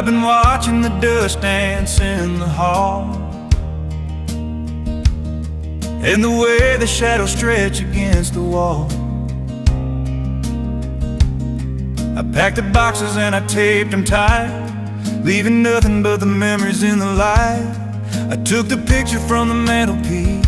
I've been watching the dust dance in the hall, and the way the shadows stretch against the wall. I packed the boxes and I taped them tight, leaving nothing but the memories in the light. I took the picture from the mantelpiece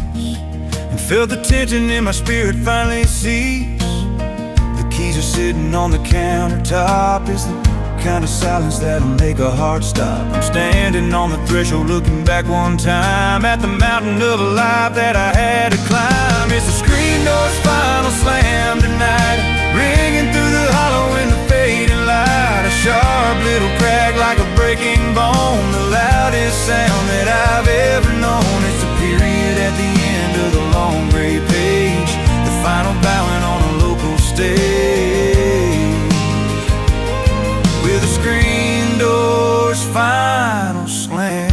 and felt the tension in my spirit finally cease. The keys are sitting on the countertop. Is the kind of silence that'll make a heart stop. I'm standing on the threshold looking back one time at the mountain of a life that I had to climb. It's the screen door's final slam tonight, ringing through the hollow in the fading light. A sharp little crack like a breaking bone, the loudest sound that I've ever known. It's a period at the end of the long gray page, the final bowing on a local stage, with the screen door's final slam.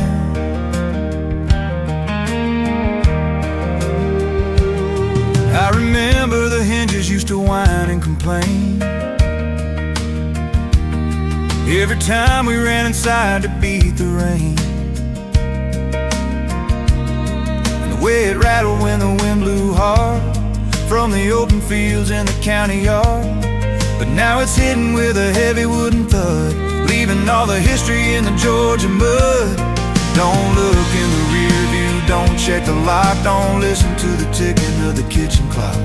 I remember the hinges used to whine and complain every time we ran inside to beat the rain, and the way it rattled when the wind blew hard from the open fields in the county yard. But now it's hidden with a heavy wooden thud, leaving all the history in the Georgia mud. Don't look in the rear view, don't check the lock, don't listen to the ticking of the kitchen clock.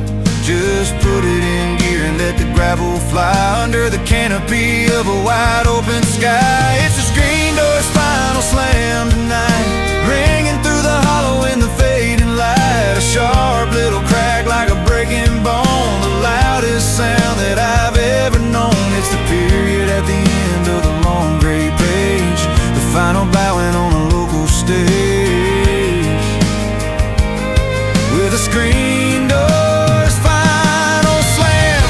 Just put it in gear and let the gravel fly under the canopy of a wide open sky. It's the screen door's final slam tonight, ringing through the hollow in the fading light. A sharp little crack like a breaking bone, the loudest sound that I've ever known. It's the period at the end of the long gray page, the final bowing on a local stage, with a screen door's final slam.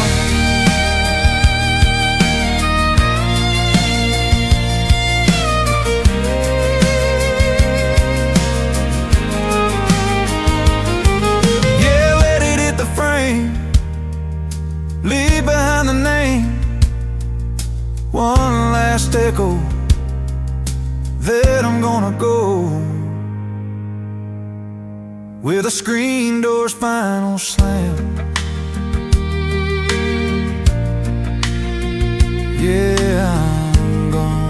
Yeah, let it hit the frame, leave behind the name, one last echo that I'm gonna go, with a screen door's final slam. Yeah, I'm gone.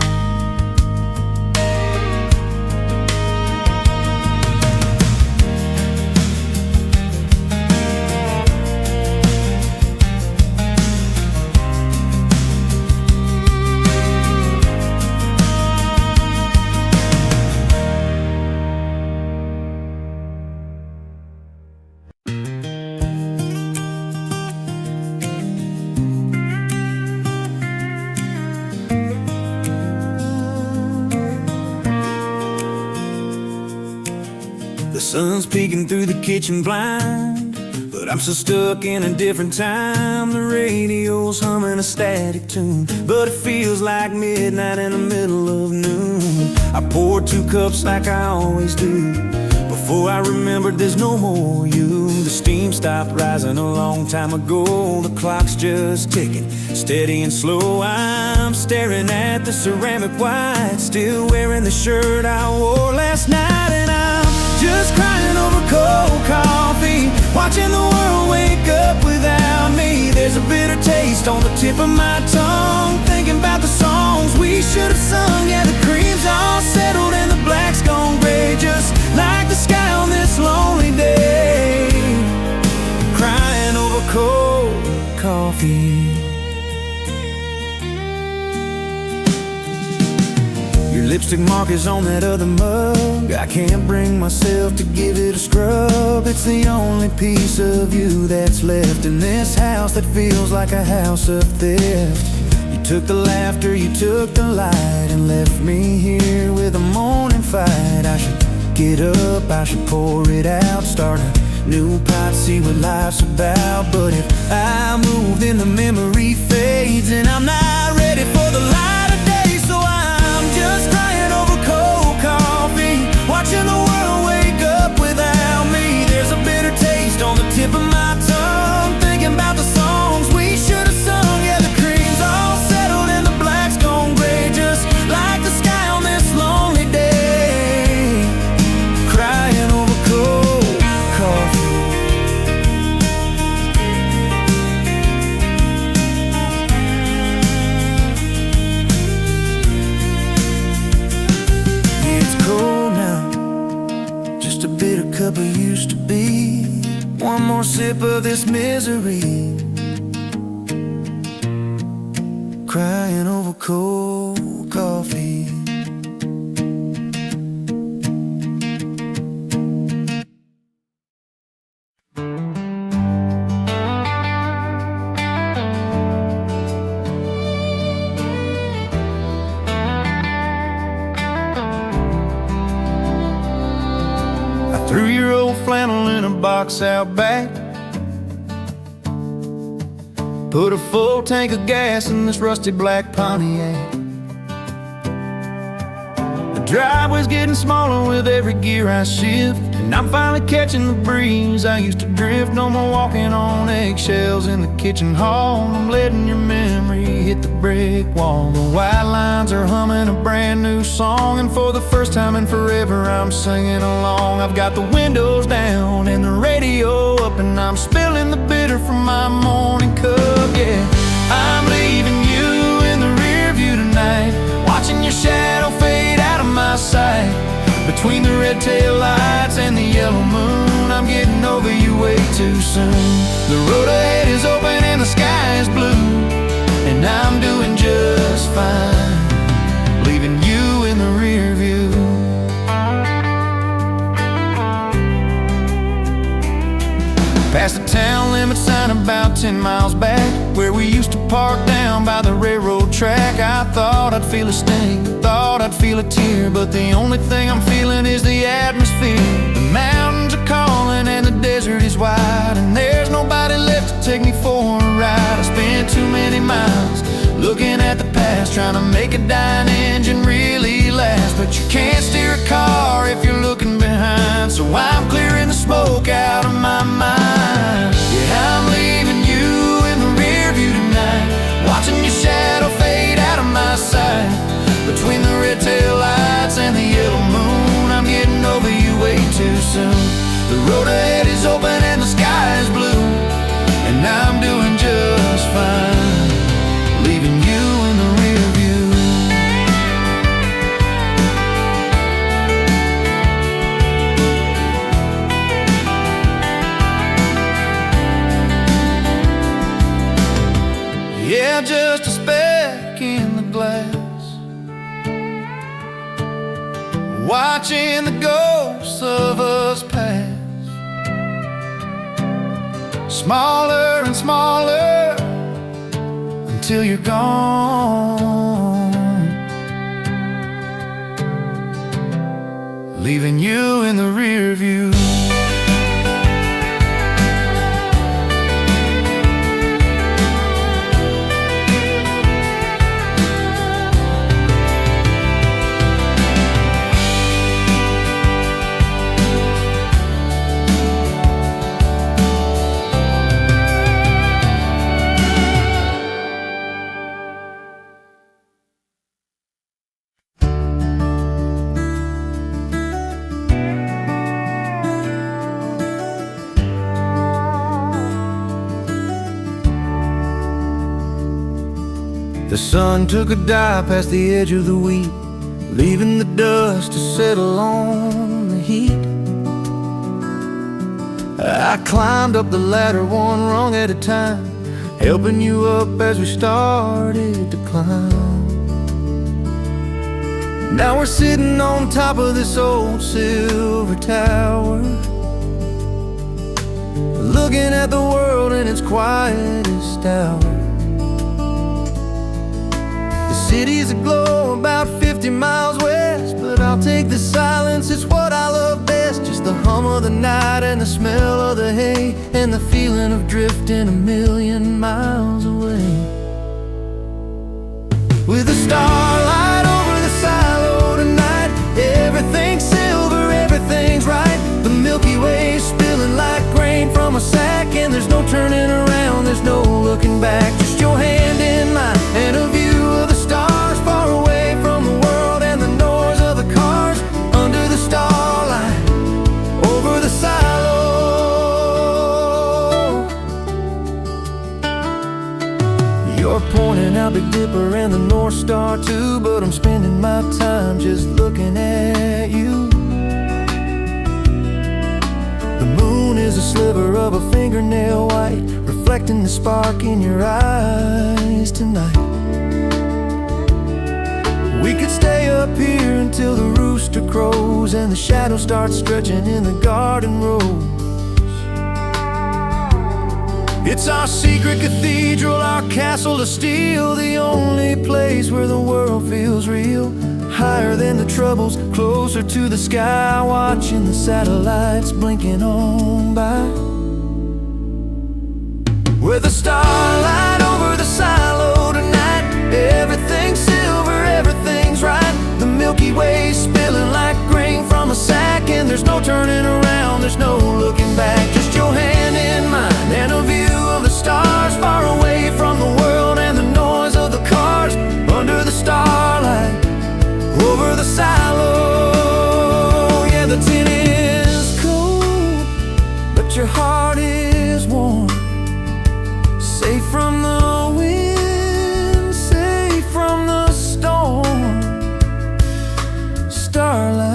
The sun's peeking through the kitchen blind, but I'm still stuck in a different time. The radio's humming a static tune, but it feels like midnight in the middle of noon. I poured 2 cups like I always do. Before I remembered there's no more you. The steam stopped rising a long time ago. The clock's just ticking, steady and slow. I'm staring at the ceramic white, still wearing the shirt I wore last night. And I'm just crying over cold coffee, watching the world wake up without me. There's a bitter taste on the tip of my tongue, thinking about the songs we should have sung. Yeah, the cream's all settled and the black's gone gray, just like the sky on this lonely day. Crying over cold coffee. Your lipstick mark is on that other mug. I can't bring myself to give it a scrub. It's the only piece of you that's left in this house that feels like a house of theft. You took the laughter, you took the light, and left me here with a morning fight. I should get up, I should pour it out, start a new pot, see what life's about. But if I move, then the memory fades, and I'm not ready for the light of day. So I'm just crying over cold coffee, watching the world wake up without me. There's a bitter taste on the tip of my tongue, thinking about the songs we should have sung. Yeah, the cream's all settled and the black's gone gray, just like the sky cup I used to be. One more sip of this misery, crying over cold coffee. Threw your old flannel in a box out back, put a full tank of gas in this rusty black Pontiac. The driveway's getting smaller with every gear I shift, and I'm finally catching the breeze. I used to drift, no more walking on eggshells in the kitchen hall. I'm letting your memory hit the brick wall. The white lines are humming a brand new song, and for the first time in forever I'm singing along. I've got the windows down and the radio up, and I'm spilling the bitter from my morning cup. Yeah, I'm leaving you in the rear view tonight, watching your shadow fade out of my sight. Between the red tail lights and the yellow moon, I'm getting over you way too soon. The road ahead is open and the sky is blue, and I'm doing just fine, leaving you in the rear view. Past the town limit sign about 10 miles back, where we used to park down by the railroad track. I thought I'd feel a sting, thought I'd feel a tear, but the only thing I'm feeling is the atmosphere. The mountains are calling and the desert is wide, and there's nobody left to take me for a ride. I spent too many miles looking at the past, trying to make a dying engine really last. But you can't steer a car if you're looking behind, so I'm clearing the smoke out of my mind. Yeah, I'm leaving you in the rear view tonight, watching your shadow fade out of my sight. Between the red tail lights and the yellow moon, I'm getting over you way too soon. The road ahead is open and the sky is blue, and I'm doing just fine, leaving you in the rear view. Yeah, just a speck in the glass, watching the ghosts of us pass, smaller and smaller until you're gone, leaving you in the rear view. The sun took a dive past the edge of the wheat, leaving the dust to settle on the heat. I climbed up the ladder one rung at a time, helping you up as we started to climb. Now we're sitting on top of this old silver tower, looking at the world in its quietest hour. The city's aglow about 50 miles west, but I'll take the silence, it's what I love best. Just the hum of the night and the smell of the hay, and the feeling of drifting a million miles away. With the starlight over the silo tonight, everything's silver, everything's right. The Milky Way spilling like grain from a sack, and there's no turning around, there's no looking back. Just your hand in mine and a view of the stars, far away from the world and the noise of the cars. Under the starlight, over the silo. You're pointing out Big Dipper and the North Star too, but I'm spending my time just looking at you. the spark in your eyes tonight. We could stay up here until the rooster crows and the shadows start stretching in the garden rows. It's our secret cathedral, our castle of steel, the only place where the world feels real. Higher than the troubles, closer to the sky, watching the satellites blinking on by. With the starlight over the silo tonight, everything's silver, everything's right. The Milky Way spilling like grain from a sack, and there's no turning around, there's no looking back. Just your hand in mine and a view of the stars, far away from the world and the noise of the cars. Under the starlight, over the silo. Yeah, the tin is cold, but your heart is warm. Safe from the wind, safe from the storm. Starlight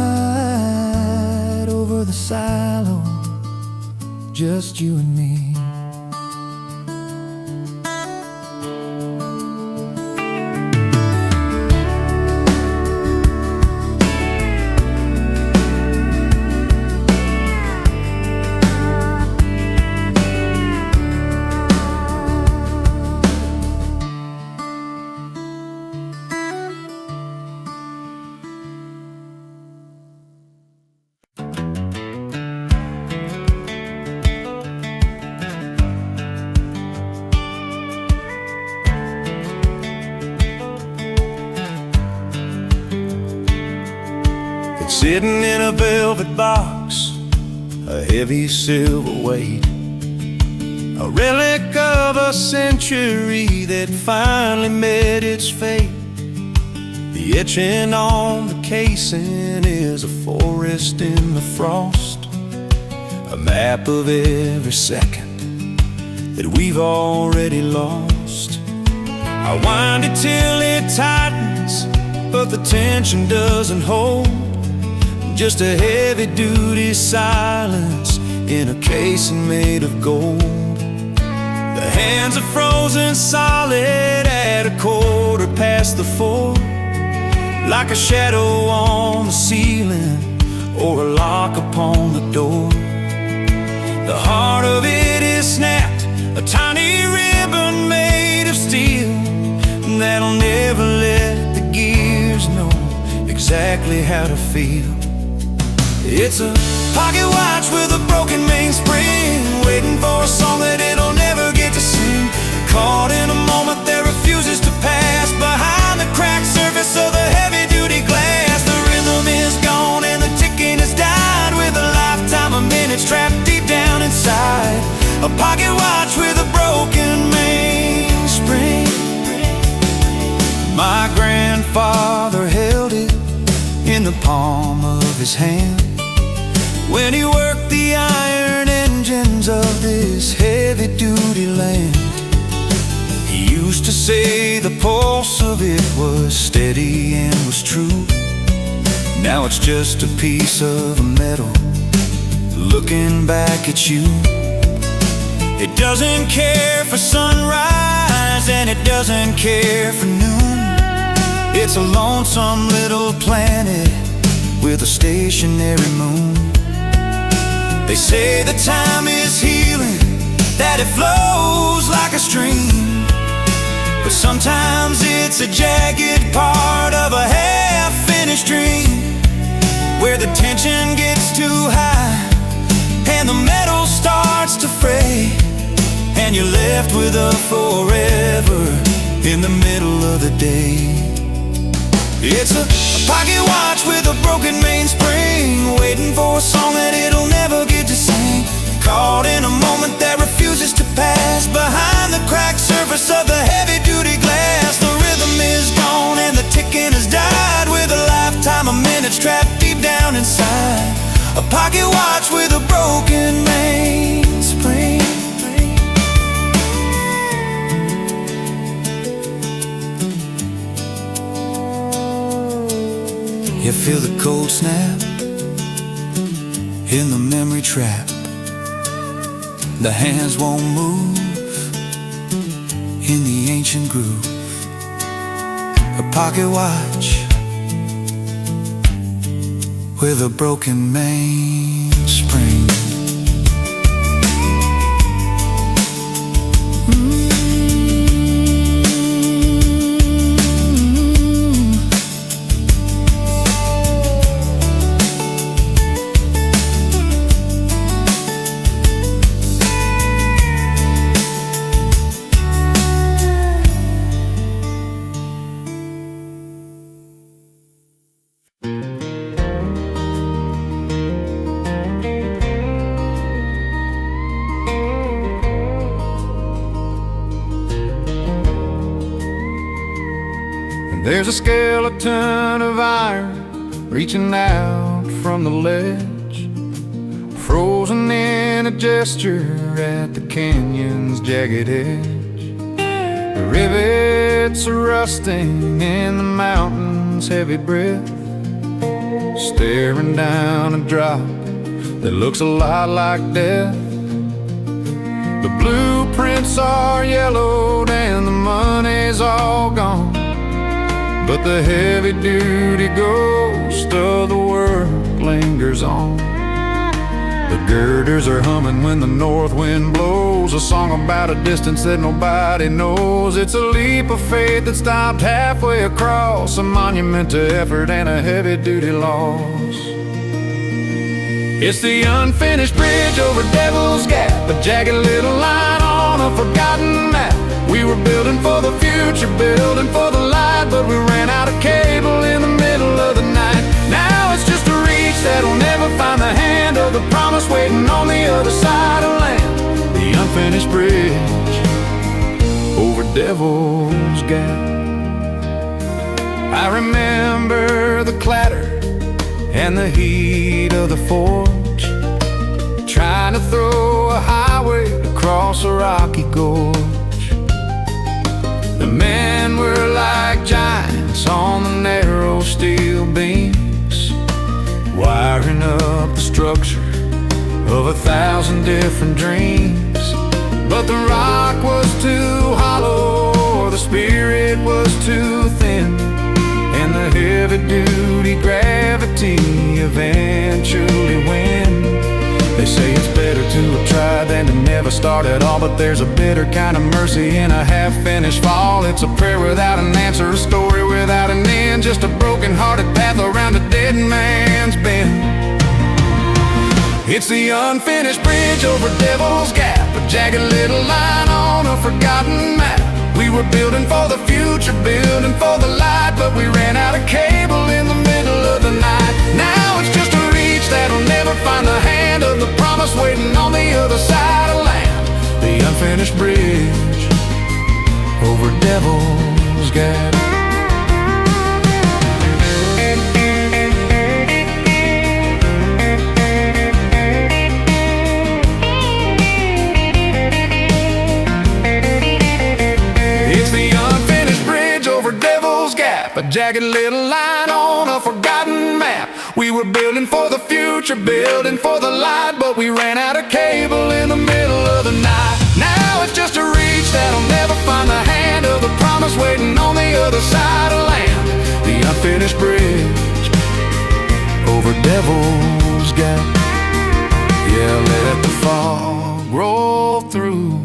over the silo, just you and me. Sitting in a velvet box, a heavy silver weight, a relic of a century that finally met its fate. The etching on the casing is a forest in the frost, a map of every second that we've already lost. I wind it till it tightens, but the tension doesn't hold. Just a heavy-duty silence in a casing made of gold. The hands are frozen solid at 4:15, like a shadow on the ceiling or a lock upon the door. The heart of it is snapped, a tiny ribbon made of steel that'll never let the gears know exactly how to feel. It's a pocket watch with a broken mainspring, waiting for a song that it'll never get to sing. Caught in a moment that refuses to pass, behind the cracked surface of the heavy-duty glass. The rhythm is gone and the ticking has died, with a lifetime of minutes trapped deep down inside. A pocket watch with a broken mainspring. My grandfather held it in the palm of his hand when he worked the iron engines of this heavy-duty land. He used to say the pulse of it was steady and was true. Now it's just a piece of metal looking back at you. It doesn't care for sunrise and it doesn't care for noon. It's a lonesome little planet with a stationary moon. They say the time is healing, that it flows like a stream, but sometimes it's a jagged part of a half-finished dream, where the tension gets too high and the metal starts to fray, and you're left with a forever in the middle of the day. It's a pocket watch with a broken mainspring, waiting for a song that it'll never get to sing. Caught in a moment that refuses to pass, behind the cracked surface of the heavy-duty glass. The rhythm is gone and the ticking has died, with a lifetime of minutes trapped deep down inside. A pocket watch with a broken mainspring. You feel the cold snap in the memory trap. The hands won't move in the ancient groove. A pocket watch with a broken mainspring. There's a skeleton of iron reaching out from the ledge, frozen in a gesture at the canyon's jagged edge. The rivets are rusting in the mountain's heavy breath, staring down a drop that looks a lot like death. The blueprints are yellowed and the money's all gone, but the heavy-duty ghost of the work lingers on. The girders are humming when the north wind blows, a song about a distance that nobody knows. It's a leap of faith that stopped halfway across, a monument to effort and a heavy-duty loss. It's the unfinished bridge over Devil's Gap, a jagged little line on a forgotten map. We were building for the future, building for the light, but we ran out of cable in the middle of the night. Now it's just a reach that'll never find the hand of the promise waiting on the other side of land. The unfinished bridge over Devil's Gap. I remember the clatter and the heat of the forge, trying to throw a highway across a rocky gorge. The men were like giants on the narrow steel beams, wiring up the structure of 1,000 different dreams. But the rock was too hollow, or the spirit was too thin, and the heavy-duty gravity eventually wins. They say it's better to have tried than to never start at all, but there's a bitter kind of mercy in a half-finished fall. It's a prayer without an answer, a story without an end, just a broken-hearted path around a dead man's bend. It's the unfinished bridge over Devil's Gap, a jagged little line on a forgotten map. We were building for the future, building for the light, but we ran out of cable in the middle of the night. Now it's just a reach that'll never find the hand of the promise waiting on the other side of land. The unfinished bridge over Devil's Gap. A jagged little line on a forgotten map. We were building for the future, building for the light, but we ran out of cable in the middle of the night. Now it's just a reach that'll never find the hand of the promise waiting on the other side of land. The unfinished bridge over Devil's Gap. Yeah, let the fog roll through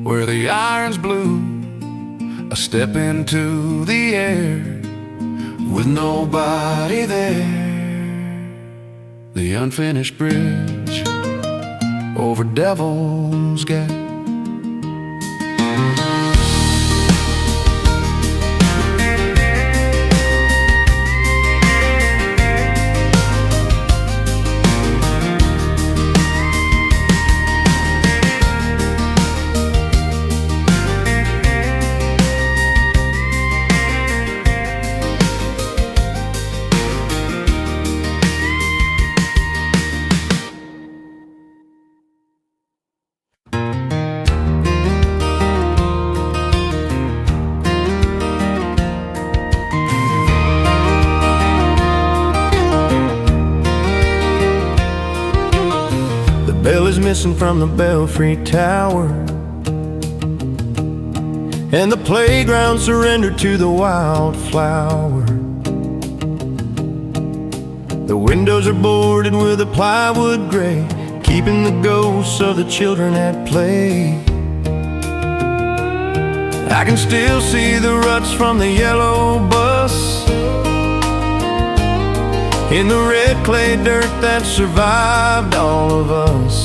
where the iron's blue. A step into the air with nobody there. The unfinished bridge over Devil's Gap. Bell is missing from the belfry tower. and the playground surrendered to the wildflower. The windows are boarded with a plywood gray, keeping the ghosts of the children at play. I can still see the ruts from the yellow bus in the red clay dirt that survived all of us.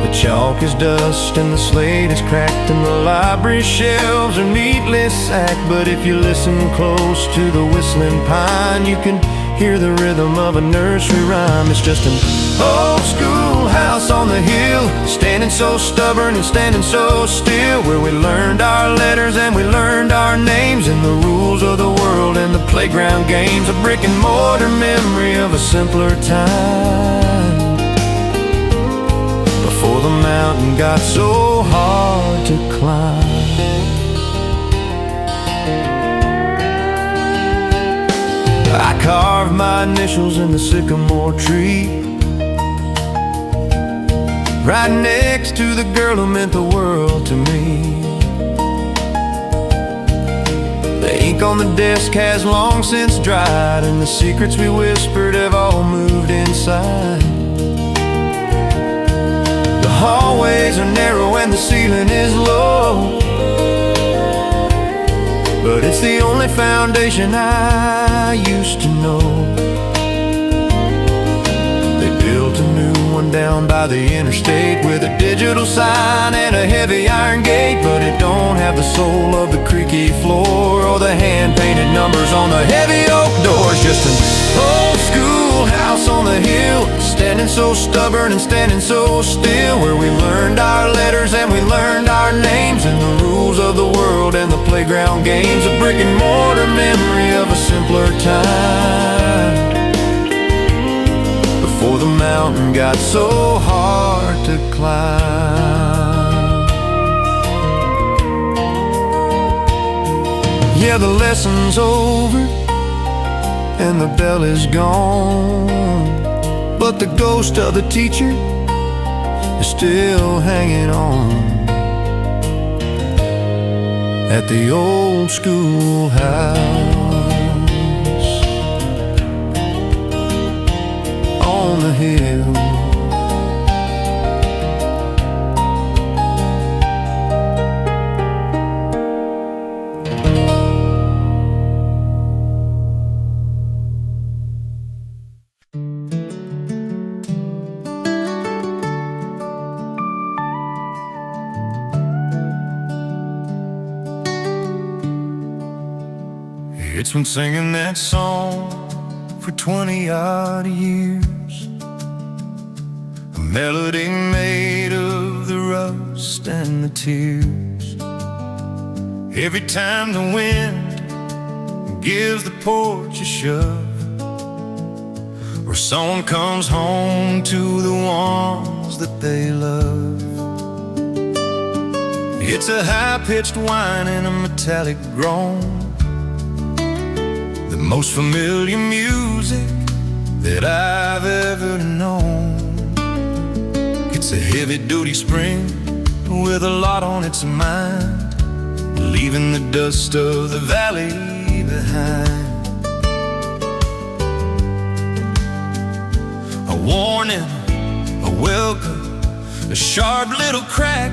The chalk is dust and the slate is cracked and the library shelves are neatly sacked. But if you listen close to the whistling pine, you can hear the rhythm of a nursery rhyme. It's just an old school house on the hill, standing so stubborn and standing so still, where we learned our letters and we learned our names and the rules of the world and the playground games. A brick and mortar memory of a simpler time, before the mountain got so hard to climb. I carved my initials in the sycamore tree, right next to the girl who meant the world to me. The ink on the desk has long since dried, and the secrets we whispered have all moved inside. The hallways are narrow and the ceiling is low, but it's the only foundation I used to know. They built a new one down by the interstate with a digital sign and a heavy iron gate, but it don't have the soul of the creaky floor or the hand-painted numbers on the heavy oak doors. Just an old school house on the hill, standing so stubborn and standing so still, where we learned our letters and we learned our names and the rules of the world and the playground games. A brick and mortar memory of a simpler time, before the mountain got so hard to climb. Yeah, the lesson's over and the bell is gone, but the ghost of the teacher is still hanging on at the old school house on the hill. It's been singing that song for 20-odd years, a melody made of the rust and the tears. Every time the wind gives the porch a shove, or someone comes home to the ones that they love, it's a high-pitched whine and a metallic groan, the most familiar music that I've ever known. It's a heavy-duty spring with a lot on its mind, leaving the dust of the valley behind. A warning, a welcome, a sharp little crack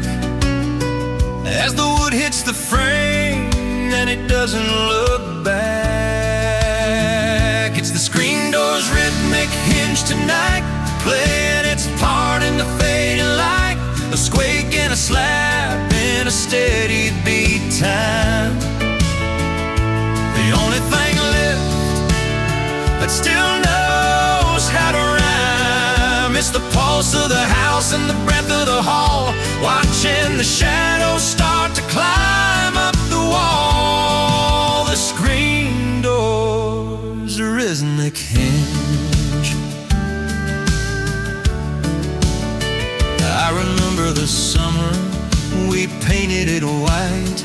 as the wood hits the frame and it doesn't look back. It's the screen door's rhythmic hinge tonight, playing its part in the fading light, a squeak and a slap in a steady beat time. The only thing left that still knows how to rhyme, it's the pulse of the house and the breath of the hall, watching the shadows start to climb up the wall. The screen door's rhythmic hinge. I remember the summer we painted it white,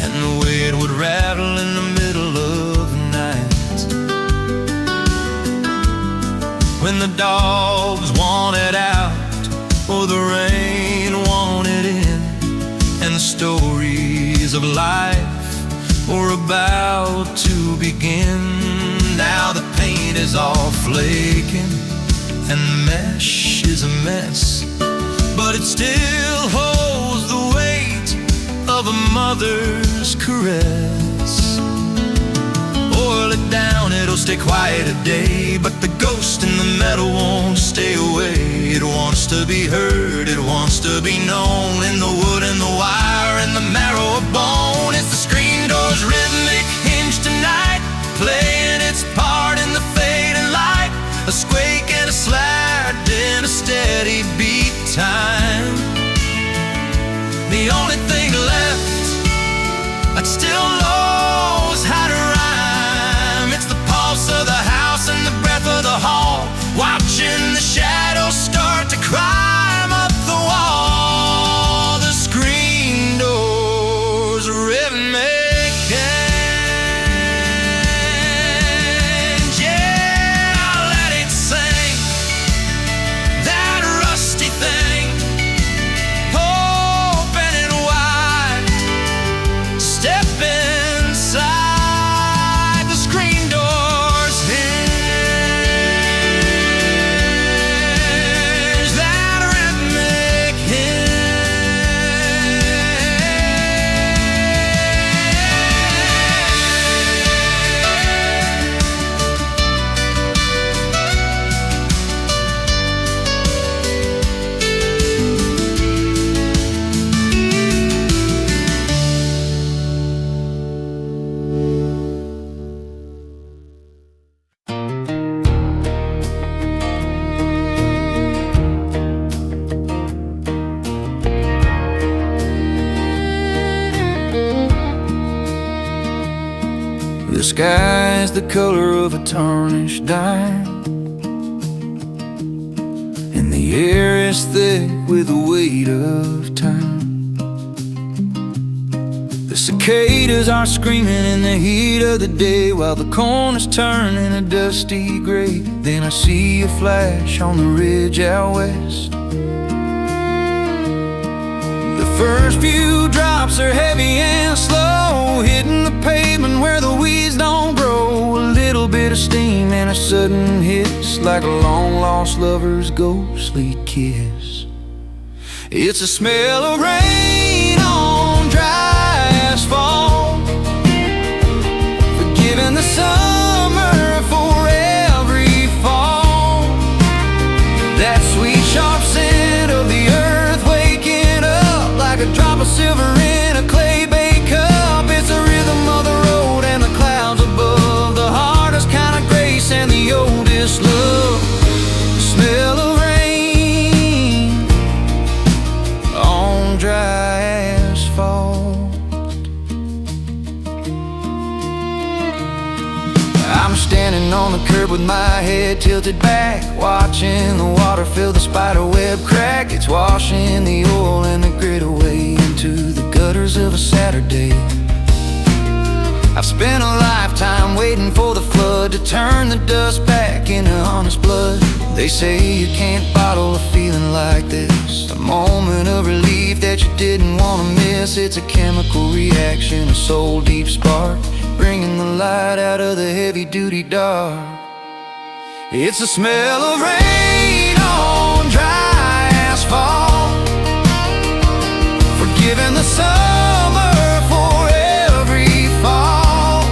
and the way it would rattle in the middle of the night, when the dogs wanted out or the rain wanted in, and the stories of life were about to begin. Now the paint is all flaking and the mesh is a mess, but it still holds the weight of a mother's caress. Oil it down, it'll stay quiet a day, but the ghost in the metal won't stay away. It wants to be heard, it wants to be known, in the wood and the wire and the marrow of bone. It's the screen door's rhythmic hinge tonight, playing its part in the fading light, a squeak and a slide in a steady beat time. The only thing left that still knows how to rhyme, it's the pulse of the house and the breath of the hall, watching the shadows start to climb up the wall. The screen doors rhythmic hinge, yeah, let it sing, that rusty thing, open it wide, step inside the screen doors hinge, that rhythmic The sky's the color of a tarnished dime, and the air is thick with the weight of time. The cicadas are screaming in the heat of the day, while the corners turn in a dusty gray. Then I see a flash on the ridge out west. The first few drops are heavy and slow, hitting the pavement where the weeds don't grow. A little bit of steam and a sudden hiss, like a long-lost lover's ghostly kiss. It's the smell of rain on dry asphalt, forgiving the summer for every fall. That sweet sharp scent of the earth waking up like a drop of silver in a clay baked cup. It's the rhythm of the road and the clouds above, the hardest kind of grace and the oldest love. The smell of rain on dry asphalt. I'm standing on the curb with my head tilted back, watching the water fill the spiderweb crack. It's washing the oil and the grit away into the gutters of a Saturday. I've spent a lifetime waiting for the flood to turn the dust back into honest blood. They say you can't bottle a feeling like this, a moment of relief that you didn't want to miss. It's a chemical reaction, a soul deep spark, bringing the light out of the heavy-duty dark. It's the smell of rain on dry asphalt, forgiving the summer for every fall.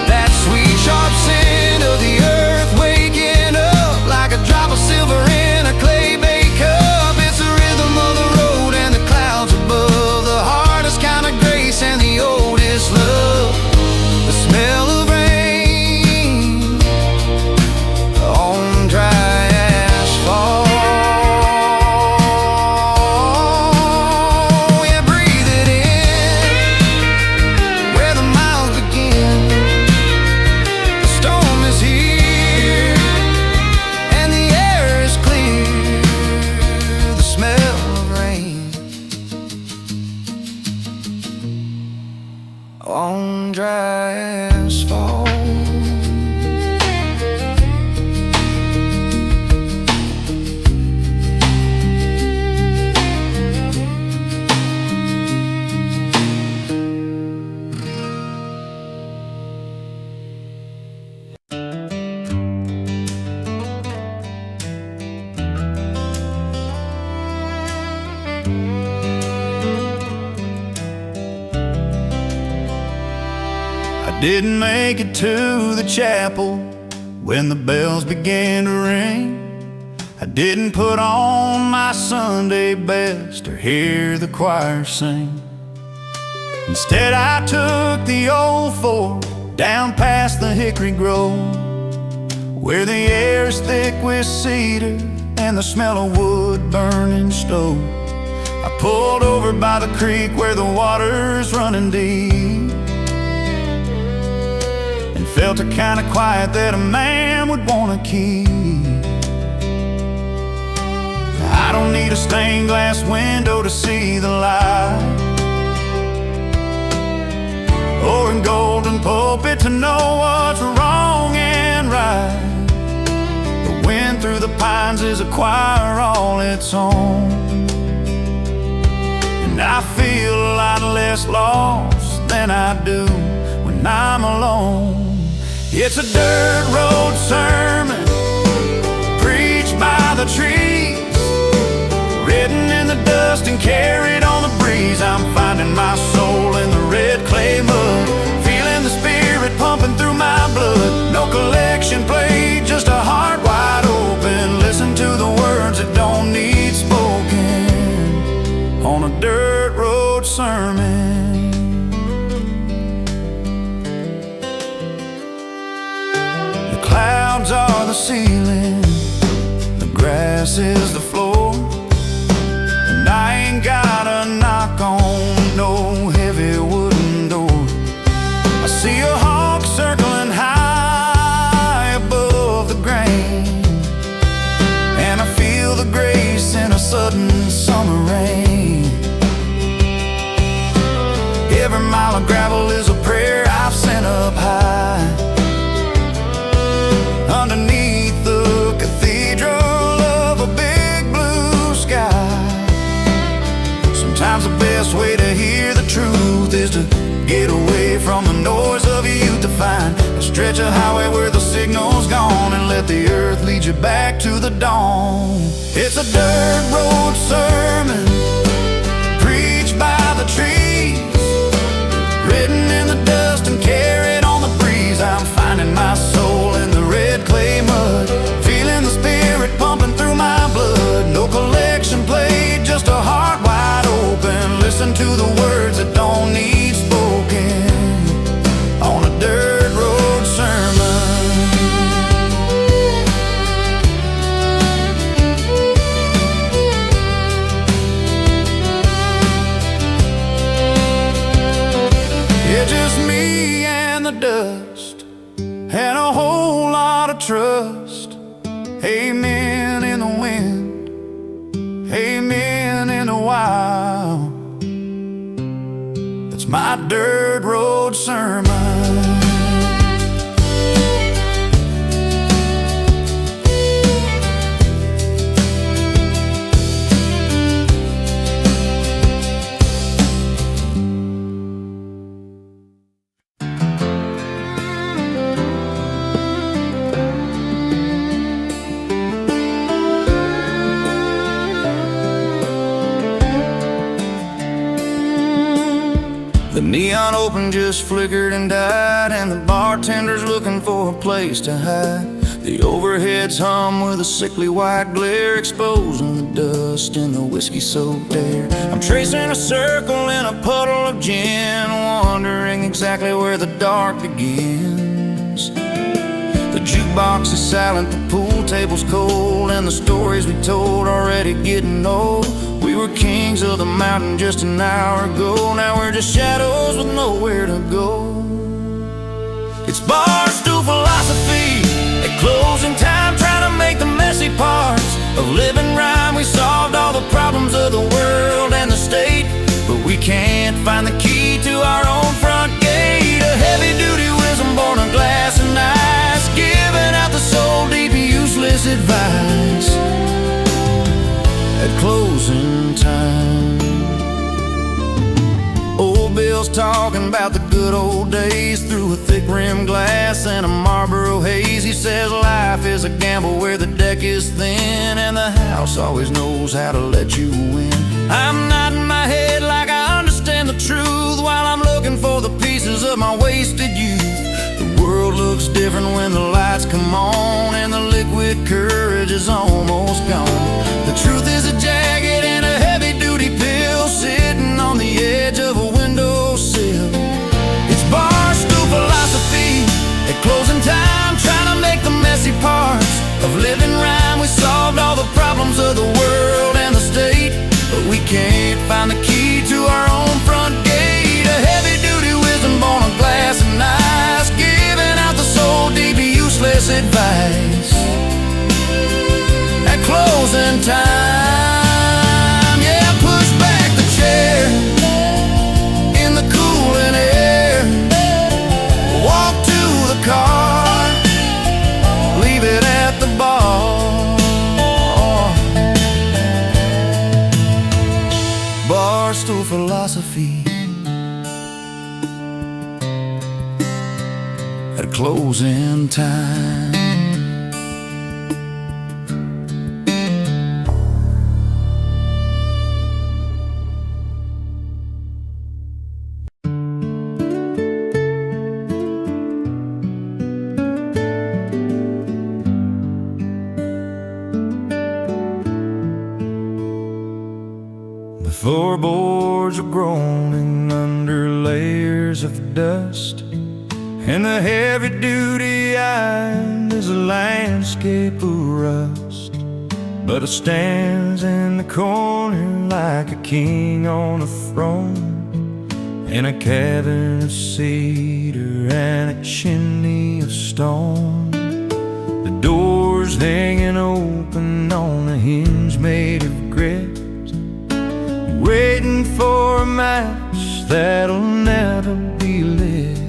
That sweet sharp scent of the earth waking up like a drop of silver in a clay baked cup. It's the rhythm of the road and the clouds above, the hardest kind of grace and the oldest love. The smell of rain on dry asphalt. Yeah, breathe. didn't make it to the chapel when the bells began to ring. I didn't put on my Sunday best or hear the choir sing. Instead I took the old Ford down past the hickory grove, where the air is thick with cedar and the smell of wood burning stove. I pulled over by the creek where the water's running deep, and felt a kind of quiet that a man would want to keep. I don't need a stained glass window to see the light, or a golden pulpit to know what's wrong and right. The wind through the pines is a choir all its own, and I feel a lot less lost than I do when I'm alone. It's a dirt road sermon preached by the trees, written in the dust and carried on the breeze. I'm finding my soul in the red clay mud, feeling the spirit pumping through my blood. No collection plate, just a heart wide open. Listen to the words that don't need spoken on a dirt road sermon. The clouds are the ceiling, the grass is the floor, and I ain't gotta knock on no heavy wooden door. I see a hawk circling high above the grain, and I feel the grace in a sudden summer rain. Every mile of gravel is a prayer I've sent up high, underneath the cathedral of a big blue sky. Sometimes the best way to hear the truth is to get away from the noise of your youth, to find a stretch of highway where the signal's gone, and let the earth lead you back to the dawn. It's a dirt road sermon preached by the trees, written in the dust and carried on the breeze. I'm finding my soul in the red clay mud, feeling the spirit pumping through my blood. No collection plate, just a heart wide open. Listen to the words that don't need spoken on a dirt road sermon. Yeah, just me and the dust, and a whole lot of trust. Amen in the wind, amen in the wild. That's my dirt road sermon. The neon open just flickered and died, and the bartender's looking for a place to hide. The overheads hum with a sickly white glare, exposing the dust in the whiskey-soaked air. I'm tracing a circle in a puddle of gin, wondering exactly where the dark begins. The jukebox is silent, the pool table's cold, and the stories we told already getting old. We were kings of the mountain just an hour ago, now we're just shadows with nowhere to go. It's bar stool philosophy at closing time, trying to make the messy parts of living rhyme. We solved all the problems of the world and the state, but we can't find the key to our own front gate. A heavy-duty wisdom born of glass and ice, giving out the soul deep useless advice at closing time. Old Bill's talking about the good old days through a thick rimmed glass and a Marlboro haze. He says life is a gamble where the deck is thin, and the house always knows how to let you win. I'm nodding my head like I understand the truth, while I'm looking for the pieces memories of my wasted youth. The world looks different when the lights come on, and the liquid courage is almost gone. The truth is a jagged and a heavy-duty pill sitting on the edge of a windowsill. It's barstool philosophy at closing time, trying to make the messy parts of living rhyme. We solved all the problems of the world and the state, but we can't find the key to our own front gate. A heavy-duty wisdom born on glass and ice, giving out the soul deep, useless advice at closing time. Yeah, push back the chair in the cooling air, walk to the car, leave it at the bar. Barstool philosophy at closing time. The floorboards are groaning under layers of dust, and the heavy-duty island is a landscape of rust. But it stands in the corner like a king on a throne, in a cabin of cedar and a chimney of stone. The door's hanging open on a hinge made of grit, waiting for a match that'll never be lit.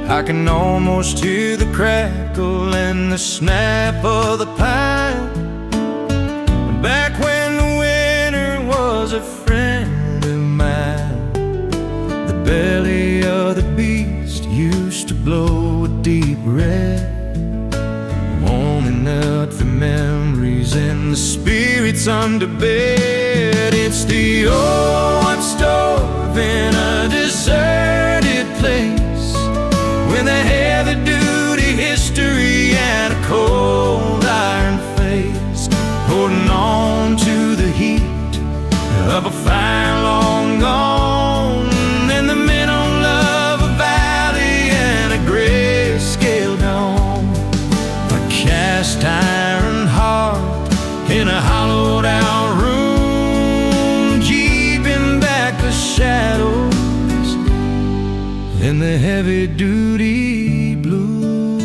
I can almost hear the crackle and the snap of the pine, back when the winter was a friend of mine. The belly of the beast used to blow a deep red, warming up the memories and the spirits under bed. It's the old stove in a deserted place, with a heavy-duty history and a cold iron face, holding on to the heat of a fire long gone, in the middle of a valley and a grayscale dawn. A cast iron heart in a hollowed out room, keeping back the shadows in the heavy-duty blue.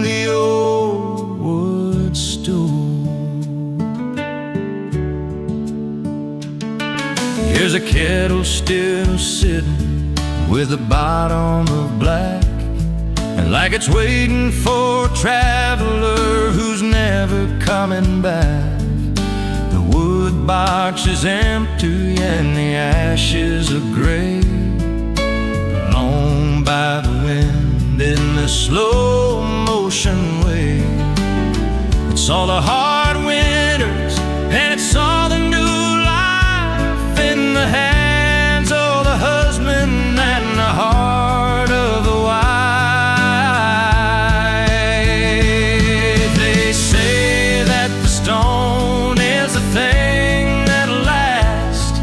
The old wood stove. Here's a kettle still sitting with a bottom of black, and like it's waiting for a traveler who's never coming back. The wood box is empty and the ashes are gray, blown by the wind in the slow motion way. It's all the hard winters and it's all the new life in the hands of the husband and the heart of the wife. They say that the stone is the thing that'll last,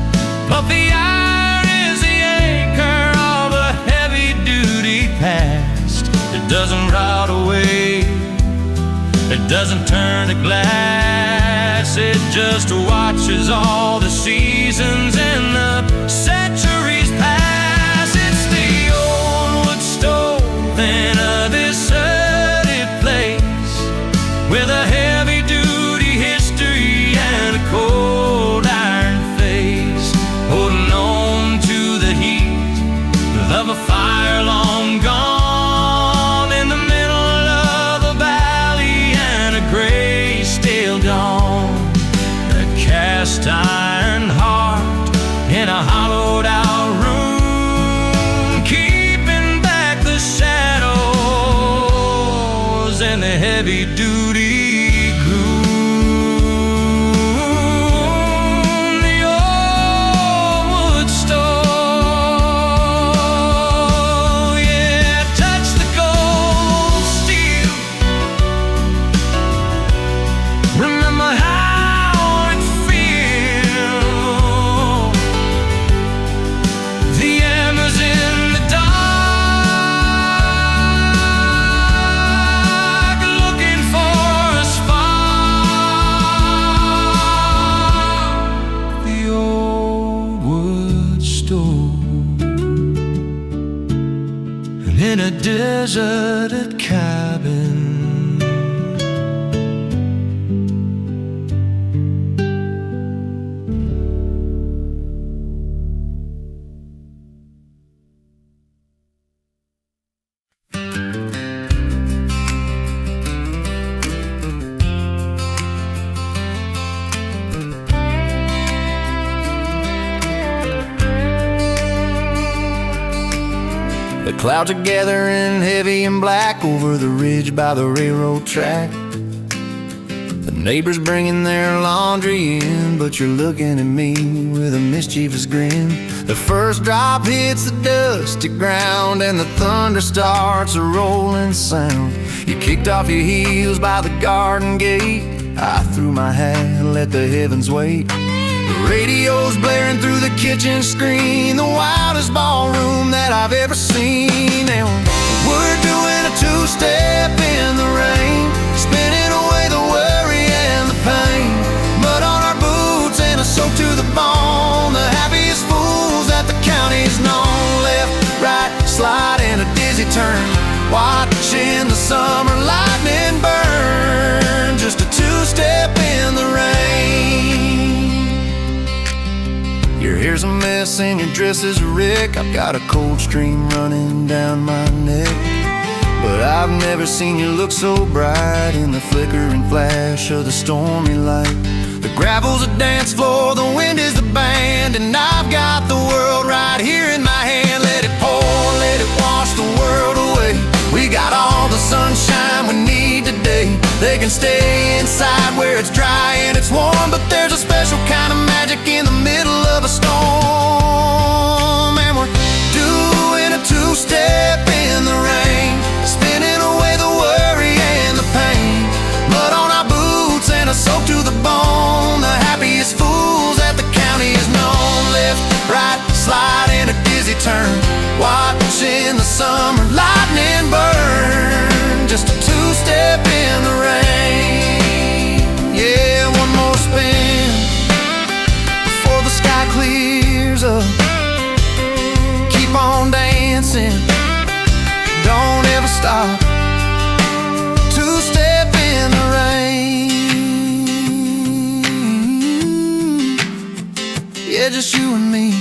but the iron is the anchor of a heavy-duty past. It doesn't rot away, it doesn't turn to glass, it just watches all the seasons and the centuries pass. It's the old wood stove in a deserted place, with a heavy-duty history and a cold iron face, holding on to the heat of a fire long gone, in the middle of a valley and a gray-stale dawn. A cast iron heart in a hollowed out room, keeping back the shadows and the heavy-duty gloom. The old wood stove. deserted cabin. The clouds are gathering heavy and black over the ridge by the railroad track. The neighbors bringing their laundry in, but you're looking at me with a mischievous grin. The first drop hits the dusty ground and the thunder starts a rolling sound. You kicked off your heels by the garden gate. I threw my hat and let the heavens wait. The radio's blaring through the kitchen screen, the wildest ballroom that I've ever seen. And we're doing a two-step in the rain, spinning away the worry and the pain. Mud on our boots and a soak to the bone, the happiest fools that the county's known. Left, right, slide in a dizzy turn, watching the summer lightning burn. Just a two-step in the rain. Your hair's a mess and your dress is a wreck. I've got a cold stream running down my neck, but I've never seen you look so bright in the flickering flash of the stormy light. The gravel's a dance floor, the wind is the band, and I've got the world right here in my hand. Let it pour, let it wash the world away. We got all the sunshine we need today. They can stay inside where it's dry and it's warm, but there's a special kind of magic in the middle of a storm. And we're doing a two-step in the rain, spinning away the worry and the pain. Mud on our boots and a soak to the bone, the happiest fools that the county has known. Left, right, slide in a dizzy turn, watching the summer lightning burn. Just a two-step in the rain. Yeah, one more spin before the sky clears up. Keep on dancing, don't ever stop. Two-step in the rain. Yeah, just you and me.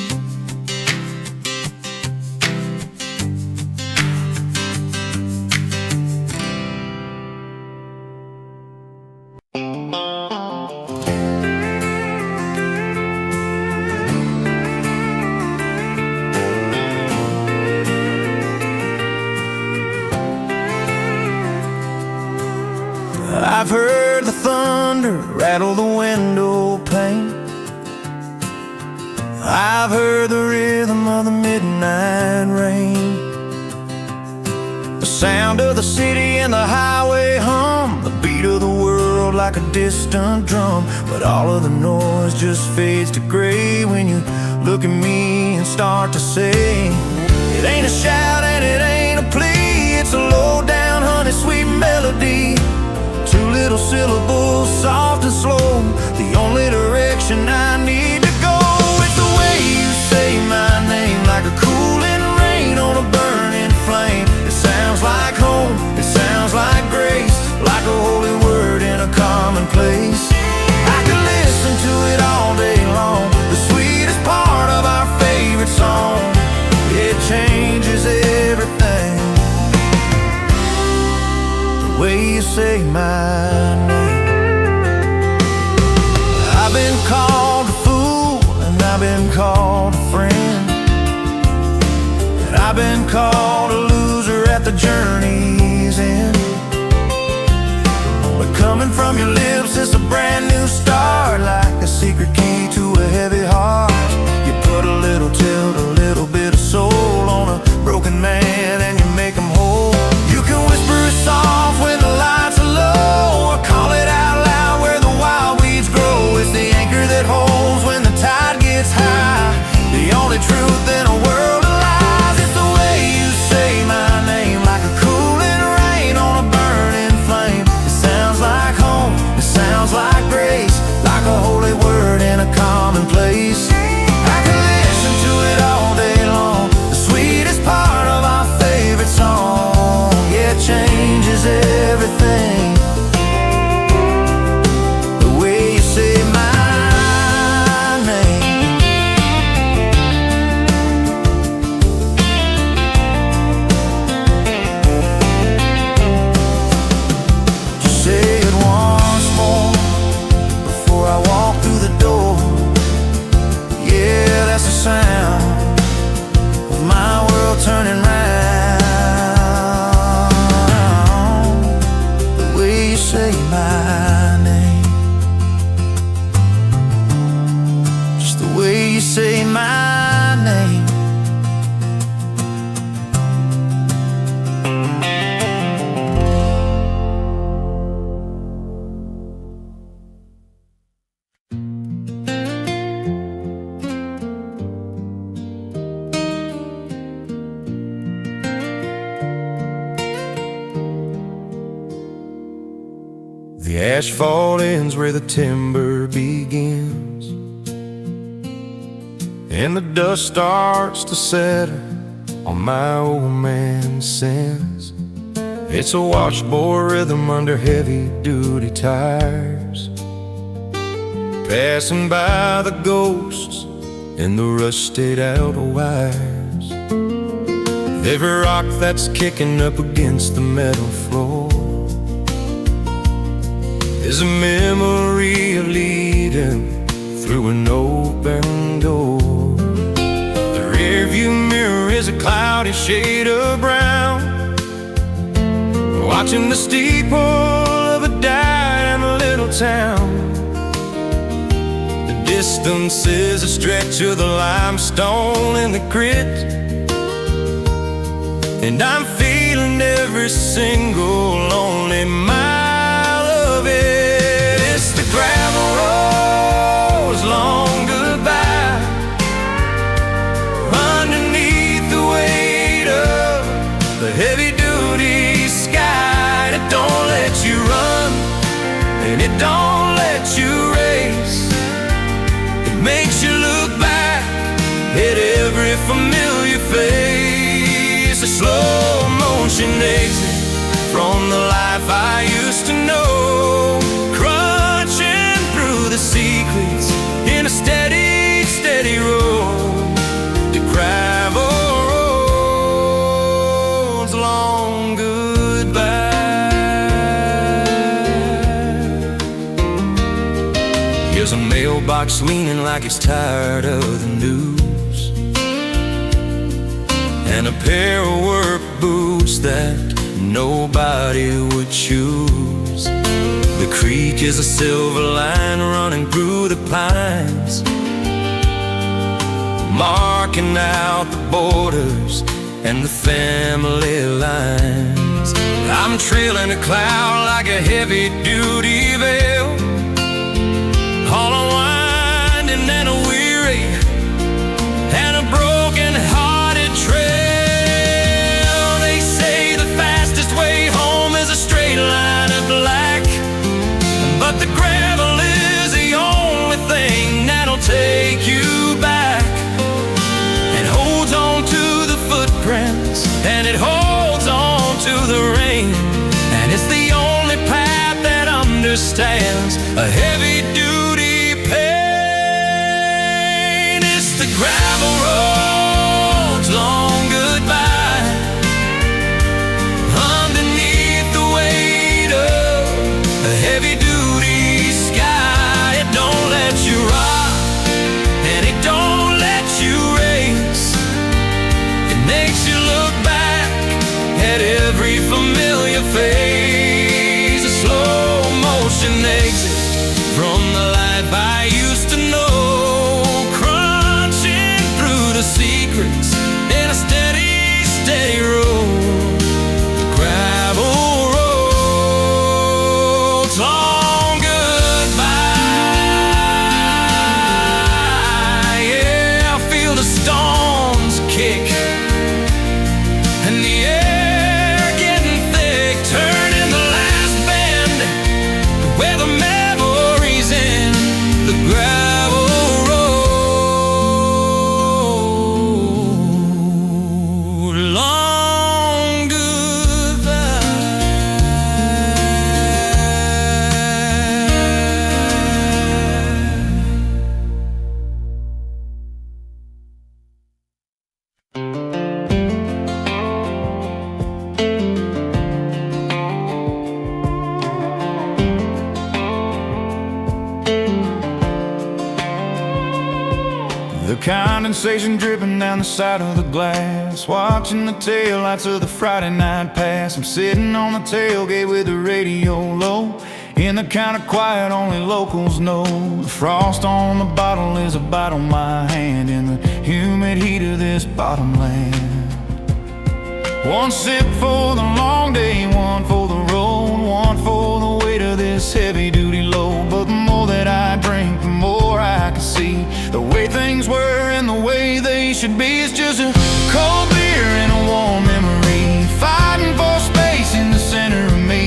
I've heard the thunder rattle the window pane. I've heard the rhythm of the midnight rain, the sound of the city and the highway hum, the beat of the world like a distant drum. But all of the noise just fades to gray when you look at me and start to say, it ain't a shout and it ain't a plea, it's a low down honey sweet melody. Two little syllables, soft and slow, the only direction I need to go. It's the way you say my name, like a cooling rain on a burning flame. It sounds like home, it sounds like grace, like a holy word in a common place. I could listen to it all day long, the sweetest part of our favorite song. It changes everything, the way you say my name. I've been called a fool and I've been called a friend, and I've been called a loser at the journey's end. But coming from your lips, it's a brand new start, like a secret key to a heavy heart. You put a little tilt, a little bit of soul on a broken man and you make him whole. You can whisper it soft when the lights are low, or call it out loud where the wild weeds grow. It's the anchor that holds when the tide gets high, the only truth in a world of lies. It's the way you say my name, like a cooling changes everything. The way you say my name. Just say it once more before I walk through the door. Yeah, that's the sound of my world turning round. The way you say my name. Just the way you say my name. The asphalt ends where the timber begins, and the dust starts to settle on my old man's sins. It's a washboard rhythm under heavy-duty tires, passing by the ghosts and the rusted-out wires. Every rock that's kicking up against the metal floor is a memory of leading through an open door. The rearview mirror is a cloudy shade of brown, watching the steeple of a dying little town. The distance is a stretch of the limestone and the grit, and I'm feeling every single lonely mile of it. It's the gravel roads, long goodbye, underneath the weight of the heavy-duty sky. It don't let you run, and it don't let you race. It makes you look back at every familiar face. A slow motion exit from the life I used to know, crunching through the secrets in a steady, steady road. The gravel roads, long goodbye. Here's a mailbox leaning like it's tired of the news, and a pair of work boots that nobody would choose. The creek is a silver line running through the pines, marking out the borders and the family lines. I'm trailing a cloud like a heavy-duty veil, all unwinding and a weary and a broken-hearted trail. They say the fastest way home is a straight line of black, but the gravel is the only thing that'll take you back, and holds on to the footprints, and it holds on to the rain, and it's the only path that understands a heavy-duty pain. It's the gravel roads, long goodbye, underneath the weight of a heavy-duty sky. It don't let you rock, and it don't let you race. It makes you look back at every familiar face. A slow motion exit from condensation dripping down the side of the glass, watching the taillights of the Friday night pass. I'm sitting on the tailgate with the radio low, in the kind of quiet only locals know. The frost on the bottle is a bite on my hand, in the humid heat of this bottomland. One sip for the long day, one for the road, one for the weight of this heavy-duty load. But the more that I drink, the more I can see the way things were and the way they should be. It's just a cold beer and a warm memory, fighting for space in the center of me.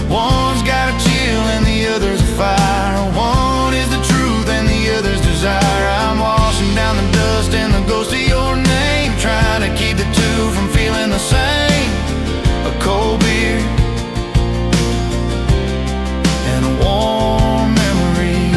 One's got a chill and the other's a fire. One is the truth and the other's desire. I'm washing down the dust and the ghost of your name, trying to keep the two from feeling the same. A cold beer and a warm memory.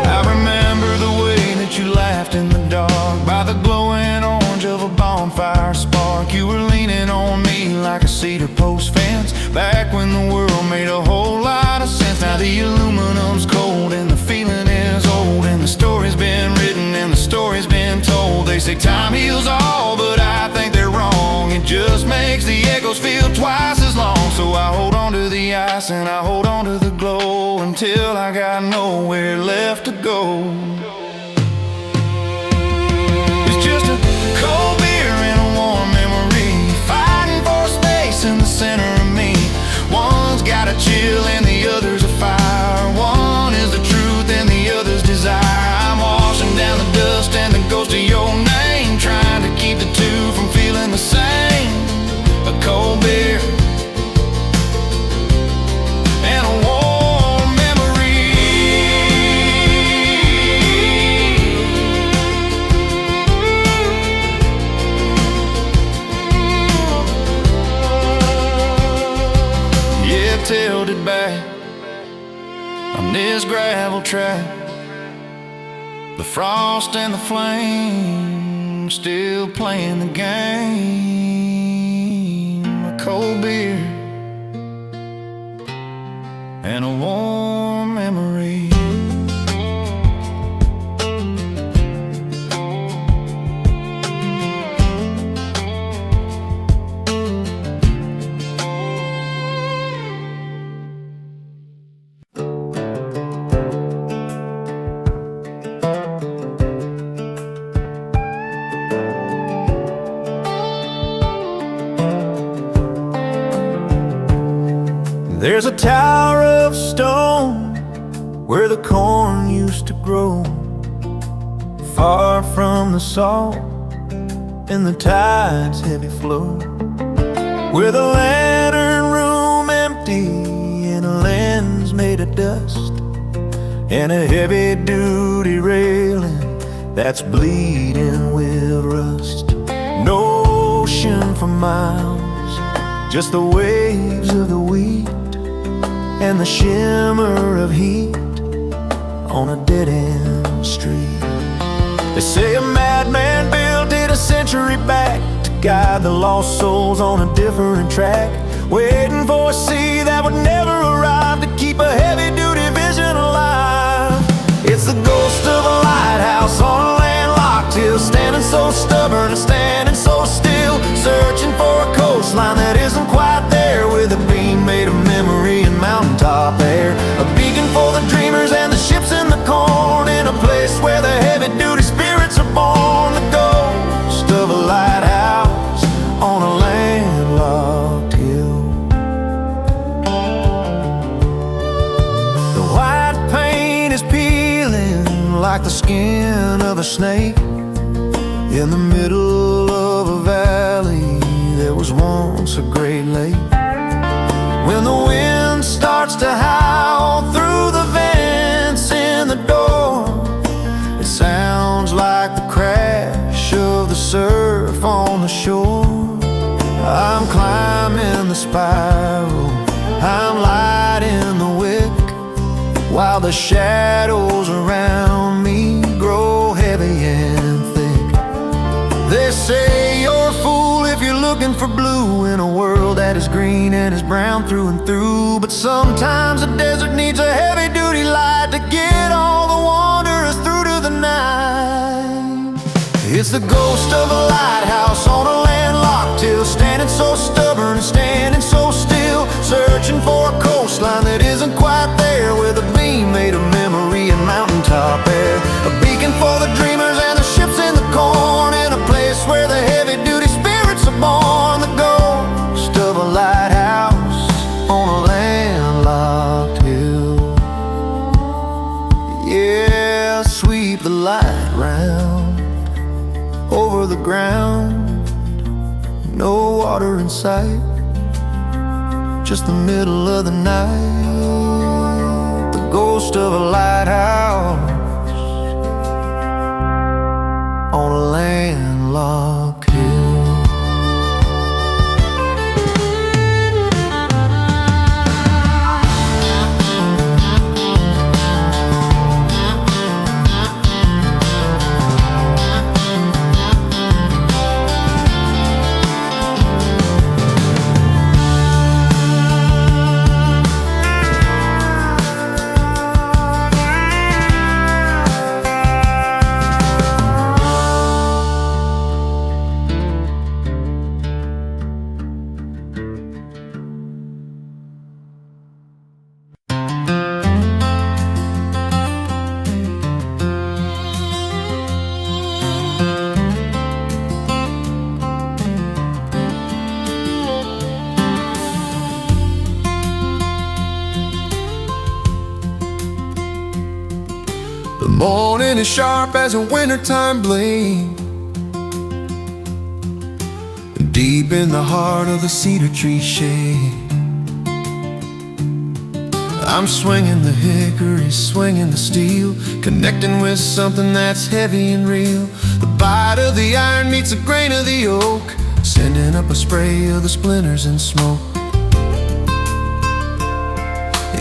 I remember the way that you laughed in the dark by the glowing orange of a bonfire spark. You were leaning on me like a cedar post fence, back when the world made a whole lot of sense. Now the aluminum's cold and the feeling is old, and the story's been written and the story's been told. They say time heals all, but I think they're wrong. It just makes the echoes feel twice as long. So I hold on to the ice and I hold on to the glow, until I got nowhere left to go. It's just a cold beer and a warm memory, fighting for space in the center of me. One's got a chill and the other's a fire. One is the truth and the other's desire. I'm washing down the dust and the ghost of your name, trying to keep the two from feeling the same. A cold beer and a warm memory. Yeah, tilted back on this gravel track, the frost and the flame still playing the game. A cold beer and a warm memory. There's a tower of stone where the corn used to grow, far from the salt and the tide's heavy flow, where the lantern room empty and a lens made of dust, and a heavy-duty railing that's bleeding with rust. No ocean for miles, just the waves of the wheat and the shimmer of heat on a dead-end street. They say a madman built it a century back to guide the lost souls on a different track, waiting for a sea that would never arrive to keep a heavy-duty vision alive. It's the ghost of a lighthouse on a landlocked hill, standing so stubborn and standing so still, searching for a coastline that isn't quite there, with a beam made of memory and mountaintop air. A beacon for the dreamers and the ships in the corn, in a place where the heavy-duty spirits are born. The ghost of a lighthouse on a landlocked hill. The white paint is peeling like the skin of a snake. In the middle of a valley there was once a great lake. When the wind starts to howl through the vents in the door, it sounds like the crash of the surf on the shore. I'm climbing the spiral, I'm lighting the wick, while the shadows around me grow heavy and thick. They say you're a fool if you look looking for blue in a world that is green and is brown through and through. But sometimes a desert needs a heavy-duty light to get all the wanderers through to the night. It's the ghost of a lighthouse on a landlocked hill, standing so stubborn, standing so still, searching for a coastline that isn't quite there, with a beam made of memory and mountaintop air, a beacon for the dreamers and the ships in the corn, in a place where the heavy-duty spirits are born. The ghost of a lighthouse on a landlocked hill. Yeah, sweep the light round over the ground, no water in sight, just the middle of the night. The ghost of a lighthouse on a landlocked hill. The morning is sharp as a wintertime blade, deep in the heart of the cedar tree shade. I'm swinging the hickory, swinging the steel, connecting with something that's heavy and real. The bite of the iron meets the grain of the oak, sending up a spray of the splinters and smoke.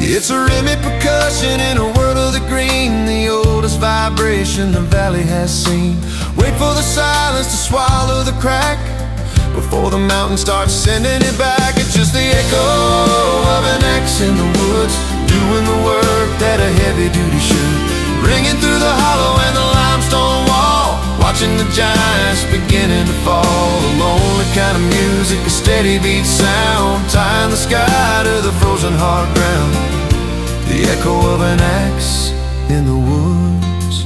It's a rhythmic percussion in a world of the green, the oldest vibration the valley has seen. Wait for the silence to swallow the crack before the mountain starts sending it back. It's just the echo of an axe in the woods, doing the work that a heavy duty should, ringing through the hollow and the limestone wall, watching the giants beginning to fall. A lonely kind of music, a steady beat sound, tying the sky to the frozen hard ground. The echo of an axe in the woods.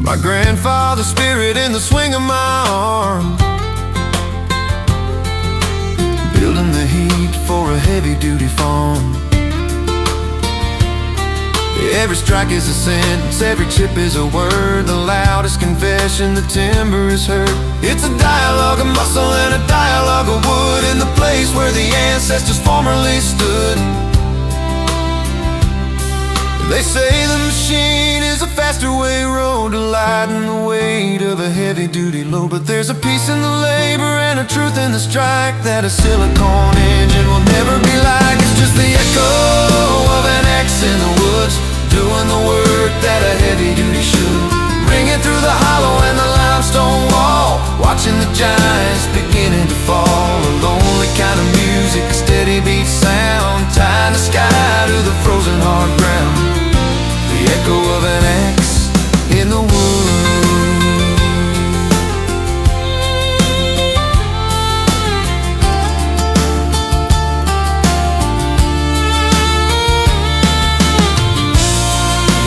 My grandfather's spirit in the swing of my arm, building the heat for a heavy-duty farm. Every strike is a sentence, every chip is a word, the loudest confession the timber is heard. It's a dialogue of muscle and a dialogue of wood, in the place where the ancestors formerly stood. They say the machine is a faster way road to lighten the weight of a heavy-duty load, but there's a peace in the labor and a truth in the strike that a silicone engine will never be like. It's just the echo of an axe in the woods, doing the work that a heavy-duty should, ringing through the hollow and the limestone wall, watching the giants beginning to fall. A lonely kind of music, a steady beat sound, tying the sky to the frozen hard ground. The echo of an axe in the woods.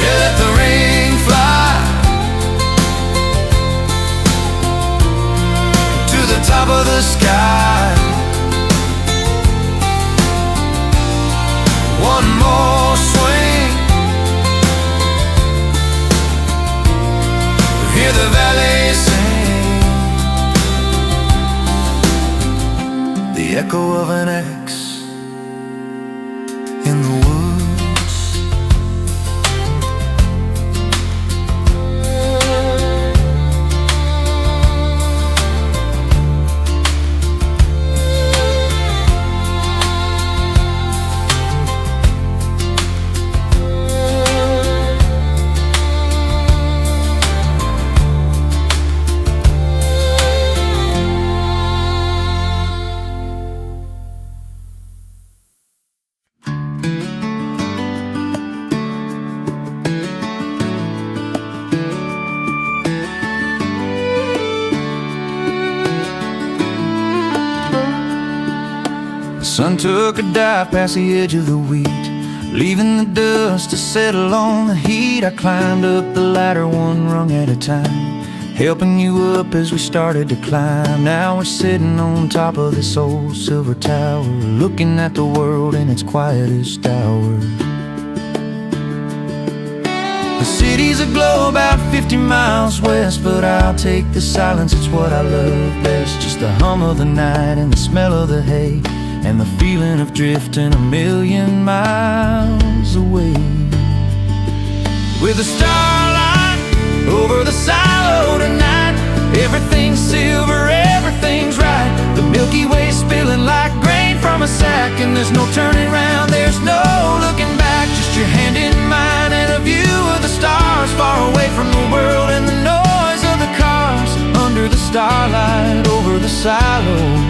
Yeah, let the rain fly to the top of the sky. One more swing, hear the valley sing. The echo of an axe in the woods. sun took a dive past the edge of the wheat, leaving the dust to settle on the heat. I climbed up the ladder one rung at a time, helping you up as we started to climb. Now we're sitting on top of this old silver tower, looking at the world in its quietest hour. The city's aglow about 50 miles west, but I'll take the silence, it's what I love best. Just the hum of the night and the smell of the hay, and the feeling of drifting a million miles away. With the starlight over the silo tonight, everything's silver, everything's right. The Milky Way spilling like grain from a sack, and there's no turning around, there's no looking back. Just your hand in mine and a view of the stars, far away from the world and the noise of the cars. Under the starlight over the silo,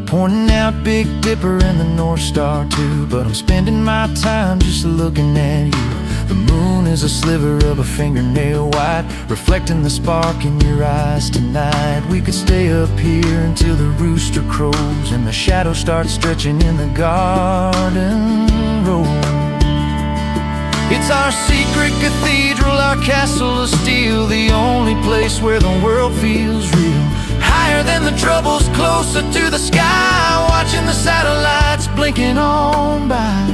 pointing out Big Dipper and the North Star too, but I'm spending my time just looking at you. The moon is a sliver of a fingernail white, reflecting the spark in your eyes tonight. We could stay up here until the rooster crows and the shadows start stretching in the garden road. It's our secret cathedral, our castle of steel, the only place where the world feels real. Higher than the troubles, closer to the sky, watching the satellites blinking on by.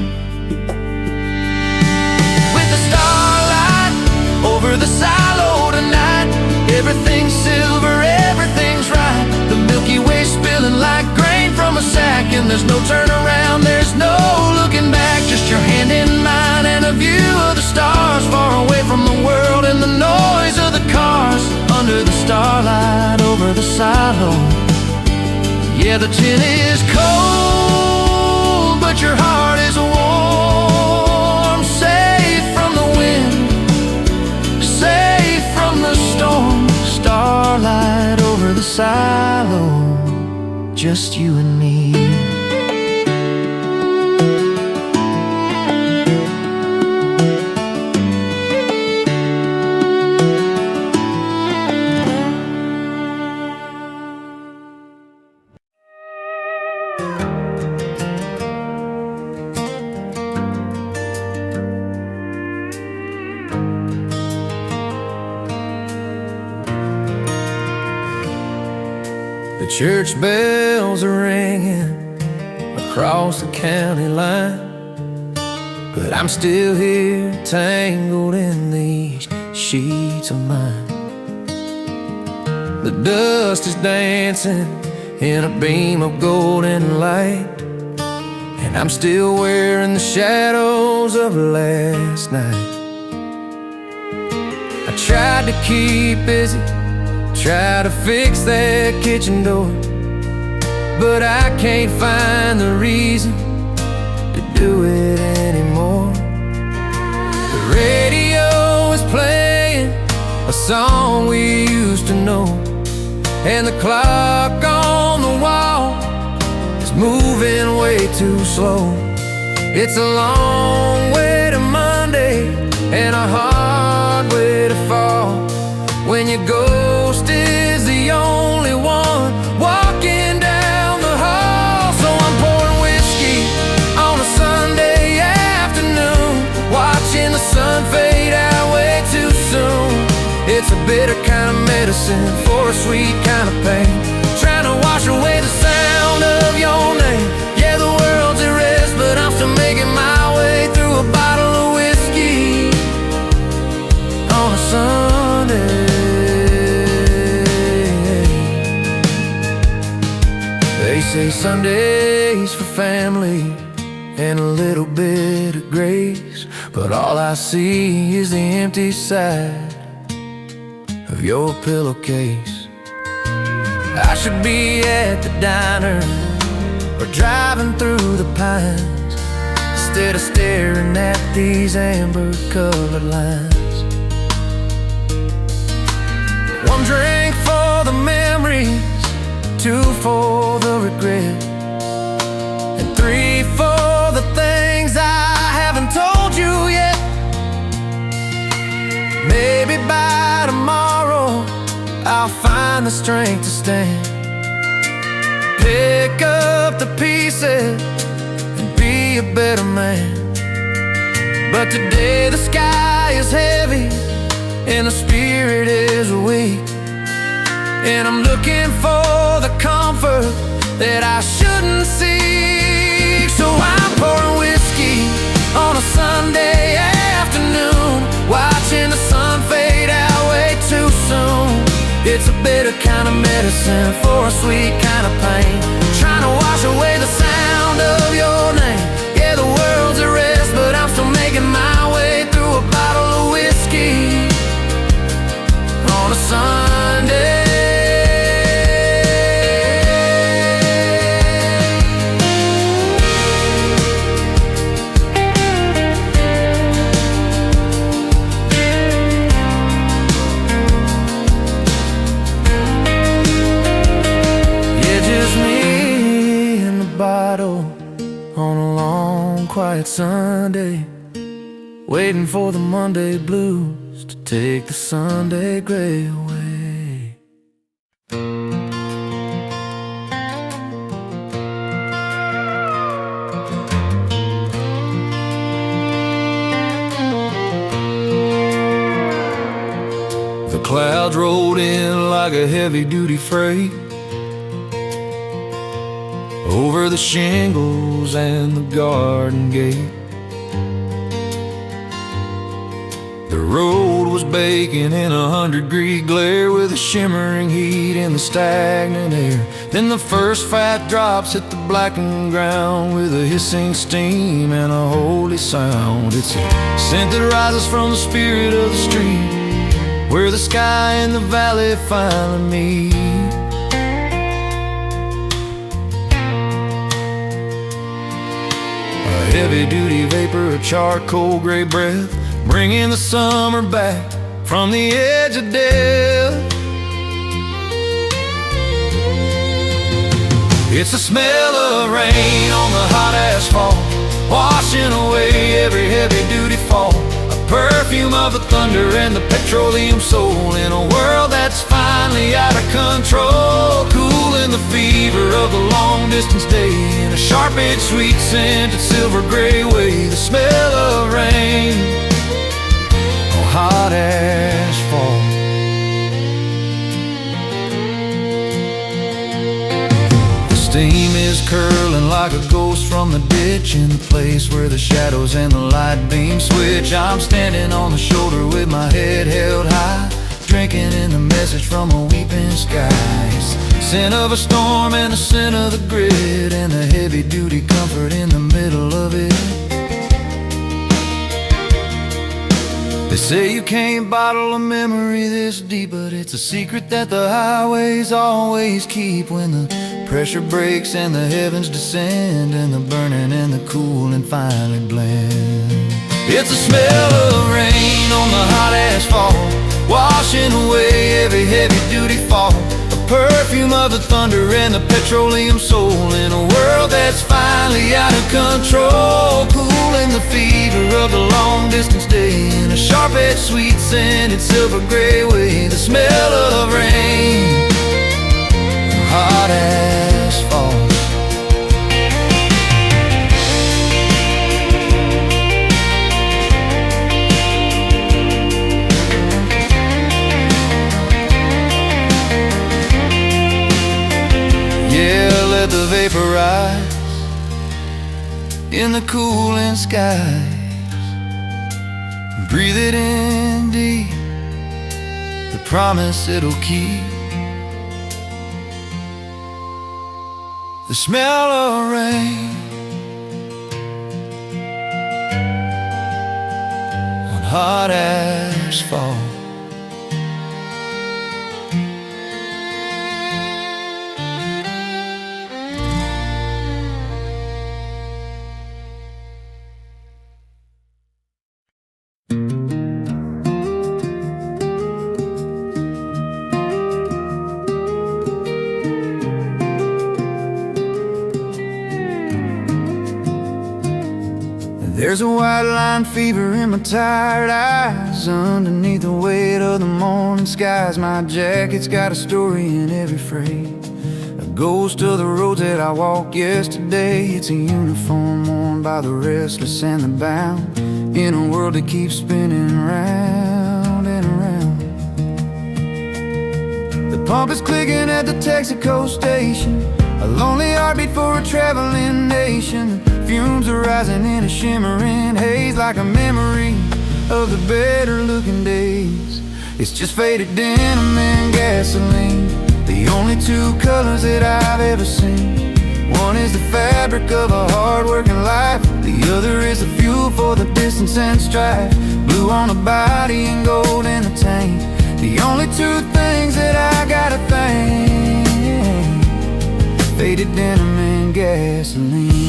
With the starlight over the silo tonight, everything's silver, everything's right. The Milky Way spilling like grain from a sack, and there's no turnaround, there's no looking back. Just your hand in mine and a view of the stars, far away from the world and the noise of the cars. Under the starlight over the silo, yeah, the tin is cold, but your heart is warm. Safe from the wind, safe from the storm. Starlight over the silo, just you and me. The church bells are ringing across the county line, but I'm still here tangled in these sheets of mine. The dust is dancing in a beam of golden light, and I'm still wearing the shadows of last night. I tried to keep busy, try to fix that kitchen door, but I can't find the reason to do it anymore. The radio is playing a song we used to know, and the clock on the wall is moving way too slow. It's a long way to Monday and a hard way to fall, when your ghost is the only one walking down the hall. So I'm pouring whiskey on a Sunday afternoon, watching the sun fade out way too soon. It's a bitter kind of medicine for a sweet kind of pain, trying to wash away the sound of your name. Yeah, the world's at rest, but I'm still making my way through a bottle of whiskey on a Sunday. They say Sunday's for family and a little bit of grace, but all I see is the empty side of your pillowcase. I should be at the diner or driving through the pines, instead of staring at these amber-colored lines. One drink for the memories, two for the regret, and three for the things I haven't told you yet. Maybe by tomorrow I'll find find the strength to stand. Pick up the pieces and be a better man. But today the sky is heavy and the spirit is weak, and I'm looking for the comfort that I shouldn't seek. So I'm pouring whiskey on a Sunday afternoon, watching the sun fade out way too soon. It's a bitter kind of medicine for a sweet kind of pain, trying to wash away the sound of your name. Yeah, the world's a rest, but I'm still making my way through a bottle of whiskey on a Sunday. On a long, quiet Sunday, waiting for the Monday blues to take the Sunday gray away. The clouds rolled in like a heavy-duty freight over the shingles and the garden gate. The road was baking in 100-degree glare, with a shimmering heat in the stagnant air. Then the first fat drops hit the blackened ground with a hissing steam and a holy sound. It's a scent that rises from the spirit of the street, where the sky and the valley finally meet. Heavy-duty vapor, a charcoal gray breath, bringing the summer back from the edge of death. It's the smell of rain on the hot asphalt, washing away every heavy-duty fault. A perfume of the thunder and the petroleum soul, in a world that's finally out of control. Cooling the fever of the long-distance day in a sharp-edged, sweet-scented, silver-gray way. The smell of rain on hot asphalt. The steam is curling like a ghost from the ditch, in the place where the shadows and the light beams switch. I'm standing on the shoulder with my head held high, drinking in the message from a weeping sky. It's the scent of a storm and the scent of the grid, and the heavy-duty comfort in the middle of it. They say you can't bottle a memory this deep, but it's a secret that the highways always keep. When the pressure breaks and the heavens descend, and the burning and the cooling finally blend. It's the smell of rain on the hot asphalt, washing away every heavy-duty fault. A perfume of the thunder and the petroleum soul, in a world that's finally out of control. Cooling the fever of the long-distance day in a sharp-edged, sweet-scented, silver-gray way. The smell of rain, hot asphalt. Let the vapor rise in the cooling skies. Breathe it in deep, the promise it'll keep. The smell of rain on hot asphalt. There's a white line fever in my tired eyes, underneath the weight of the morning skies. My jacket's got a story in every phrase, a ghost of the roads that I walked yesterday. It's a uniform worn by the restless and the bound, in a world that keeps spinning round and around. The pump is clicking at the Texaco station, a lonely heartbeat for a traveling nation. Fumes are rising in a shimmering haze, like a memory of the better looking days. It's just faded denim and gasoline, the only two colors that I've ever seen. One is the fabric of a hard-working life, the other is the fuel for the distance and strife. Blue on the body and gold in the tank, the only two things that I gotta thank. Faded denim and gasoline.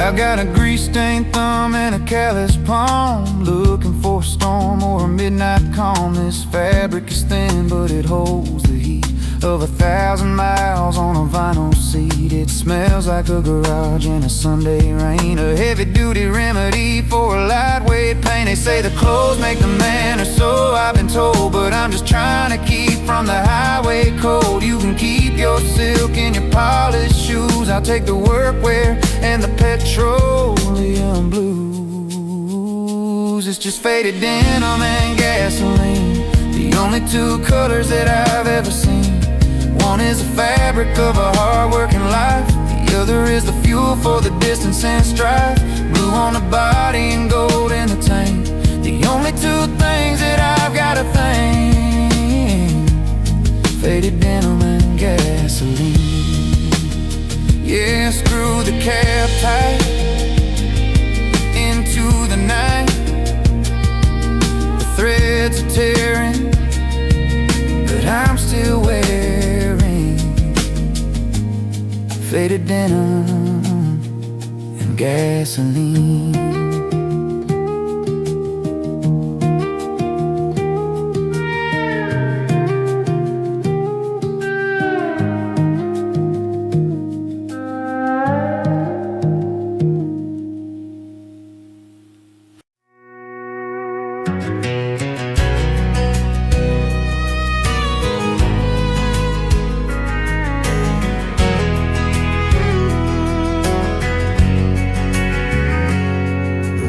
I've got a grease-stained thumb and a callous palm, looking for a storm or a midnight calm. This fabric is thin, but it holds the heat of 1,000 miles on a vinyl seat. It smells like a garage in a Sunday rain, a heavy-duty remedy for a lightweight pain. They say the clothes make the man, or so I've been told, but I'm just trying to keep from the highway cold. You can keep your silk and your polished shoes, I'll take the workwear and the petroleum blues. It's just faded denim and gasoline, the only two colors that I've ever seen. One is the fabric of a hard-working life, the other is the fuel for the distance and strife. Blue on the body and gold in the tank, the only two things that I've gotta thank. Faded denim and gasoline. Yeah, screw the cab tight into the night. The threads are tearing, but I'm still wearing faded denim and gasoline.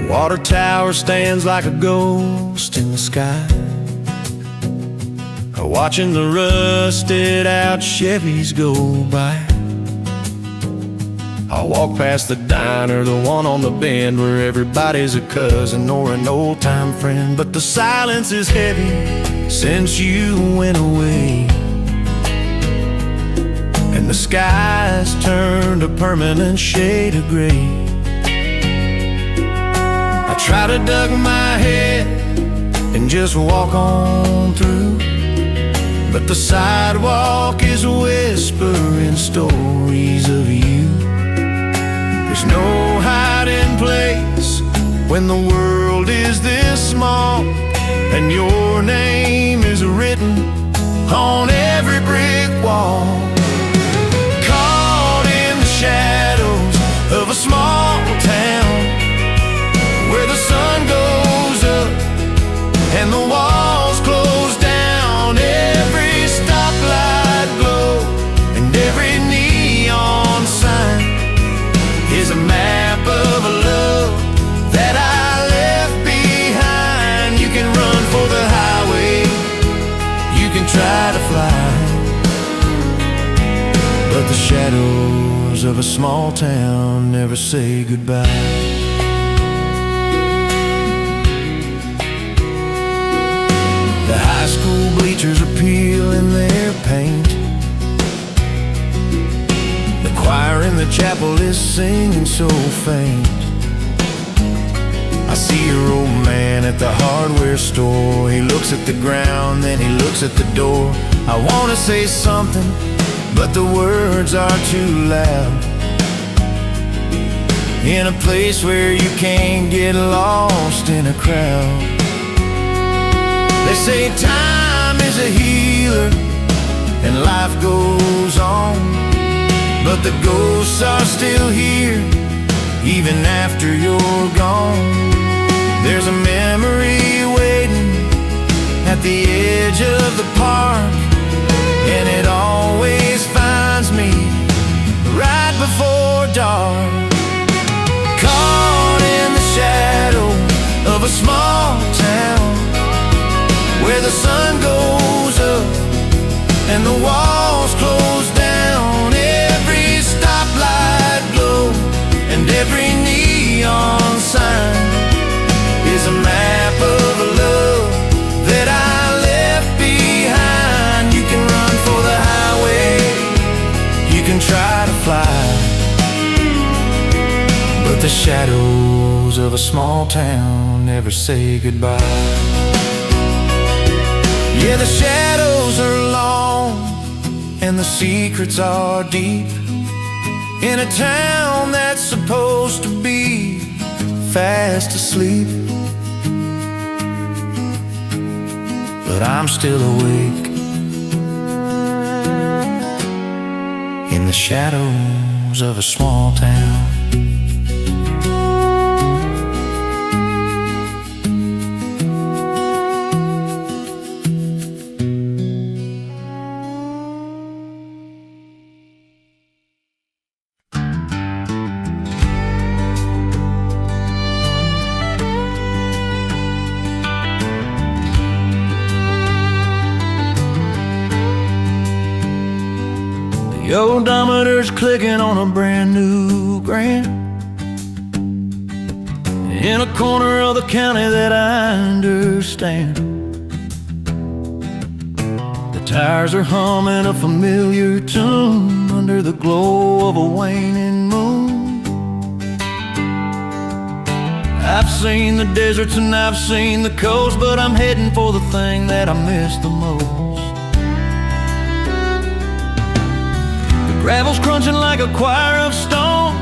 Water tower stands like a ghost in the sky, watching the rusted out Chevys go by. I walk past the diner, the one on the bend, where everybody's a cousin or an old time friend. But the silence is heavy since you went away, and the sky's turned a permanent shade of gray. I try to duck my head and just walk on through, but the sidewalk is whispering stories of you. There's no hiding place when the world is this small, and your name is written on every brick wall. Caught in the shadows of a small town, where the sun goes up and the walls close down. Every stoplight glow and every neon sign is a map of a love that I left behind. You can run for the highway, you can try to fly, but the shadows of a small town never say goodbye. The high school bleachers are peeling their paint, the choir in the chapel is singing so faint. I see your old man at the hardware store. He looks at the ground, then he looks at the door. I wanna say something, but the words are too loud. In a place where you can't get lost in a crowd, They say time is a healer and life goes on, but the ghosts are still here even after you're gone. There's a memory waiting at the edge of the park, and it always finds me right before dark, caught in the shadow of a small town where the sun goes up and the walls close down. Every stoplight glow and every neon sign is a map of a love that I left behind. You can run for the highway, you can try to fly, but the shadows of a small town never say goodbye. Yeah, the shadows are long and the secrets are deep in a town that's supposed to be fast asleep, but I'm still awake in the shadows of a small town. The odometer's clicking on a brand new Grand in a corner of the county that I understand. The tires are humming a familiar tune under the glow of a waning moon. I've seen the deserts and I've seen the coast, but I'm heading for the thing that I miss the most. Gravel's crunching like a choir of stone,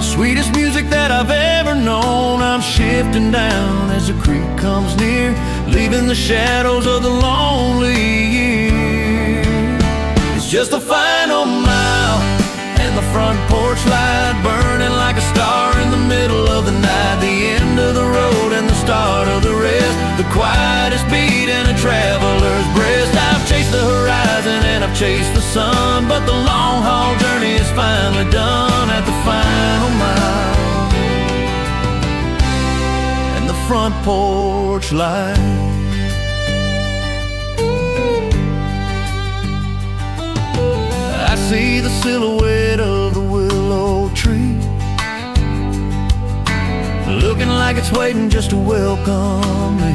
sweetest music that I've ever known. I'm shifting down as the creek comes near, leaving the shadows of the lonely year. It's just a final mile and the front porch light burning like a star in the middle of the night. The end of the road and the start of the rest, the quietest beat in a traveler's breast. I've chased the horizon and I've chased the sun, but the long haul journey is finally done at the final mile and the front porch light. I see the silhouette of the willow tree, looking like it's waiting just to welcome me.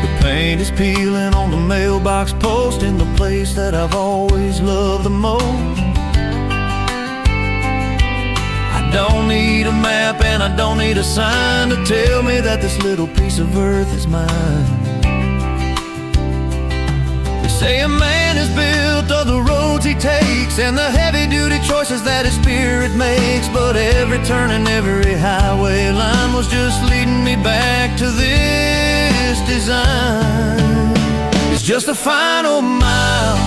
The paint is peeling on the mailbox post in the place that I've always loved the most. I don't need a map and I don't need a sign to tell me that this little piece of earth is mine. They say a man is built of the roads he takes and the heavy-duty choices that his spirit makes, but every turn and every highway line was just leading me back to this design. It's just a final mile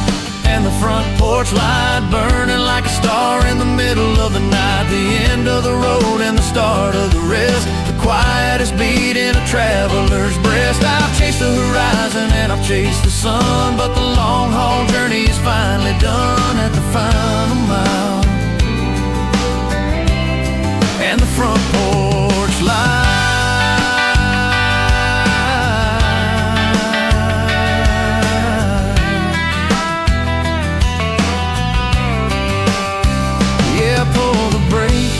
and the front porch light burning like a star in the middle of the night. The end of the road and the start of the rest, the quietest beat in a traveler's breast. I've chased the horizon and I've chased the sun, but the long haul journey is finally done at the final mile and the front porch light. Pull the brake,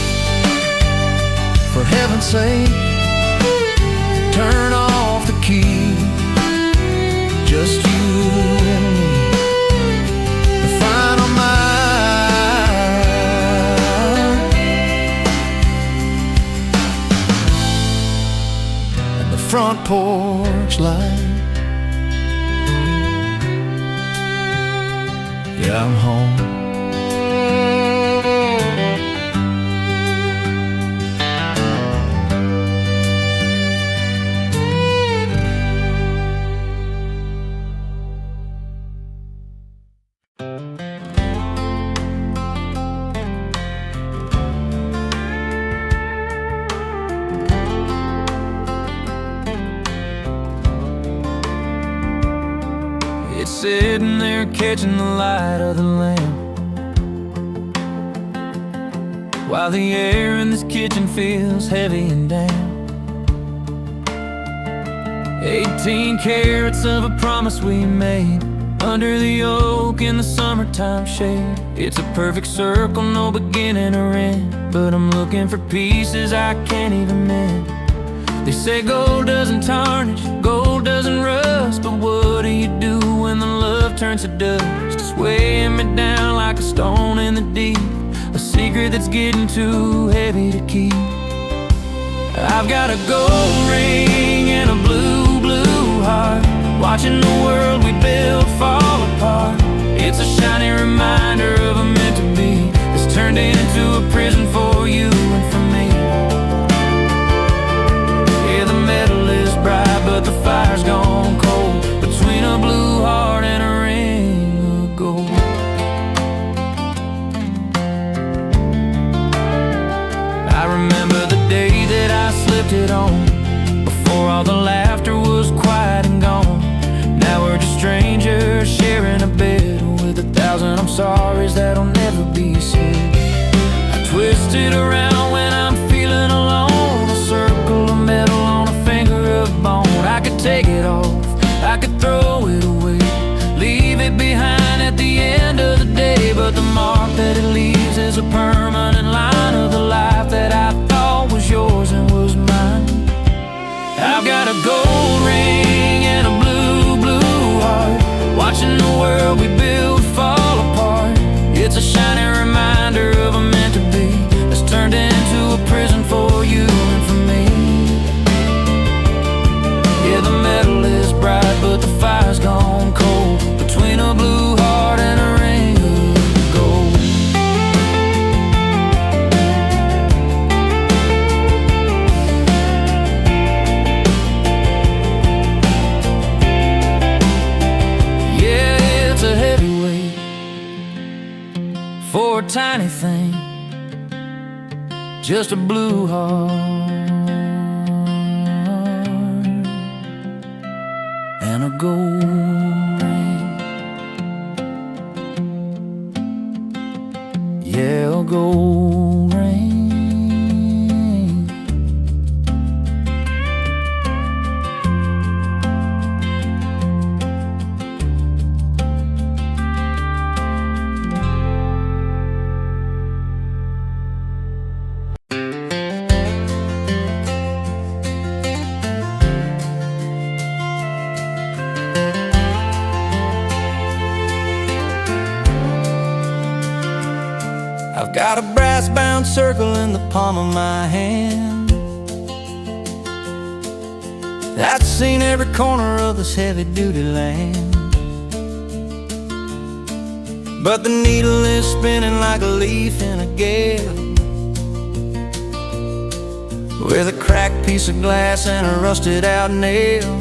for heaven's sake, turn off the key, just you and me. The final mile and the front porch light. Yeah, I'm home. It's sitting there catching the light of the lamp, while the air in this kitchen feels heavy and damp. 18 carats of a promise we made under the oak in the summertime shade. It's a perfect circle, no beginning or end, but I'm looking for pieces I can't even mend. They say gold doesn't tarnish, gold doesn't rust, but what do you do when the love turns to dust? It's weighing me down like a stone in the deep, a secret that's getting too heavy to keep. I've got a gold ring and a blue, blue heart, watching the world we built fall apart. It's a shiny reminder of a meant to be that's turned into a prison for you and for me. Yeah, the metal is bright, but the fire's gone cold, between a blue heart and a ring of gold. I remember the day that I slipped it on, before all the laughter was quiet and gone. Now we're just strangers sharing a bed with 1,000 I'm sorry's that'll never be said. I twist it around when I'm feeling alone, a circle of metal on a finger of bone. I could take it off, I could throw it away, leave it behind at the end of the day, but the mark that it leaves is a permanent line of the life that I thought was yours and was mine. I've got a gold ring and a blue, blue heart, watching the world we built fall apart. It's a shiny reminder of a meant to be that's turned into a prison for you and for me. Yeah, the metal is bright, but the fire's gone cold, between a blue heart and a ring of gold. Yeah, it's a heavyweight for a tiny thing, just a blue heart and a gold ring. Yeah, a gold ring. I've got a brass-bound circle in the palm of my hand that's seen every corner of this heavy-duty land. But the needle is spinning like a leaf in a gale, with a cracked piece of glass and a rusted-out nail.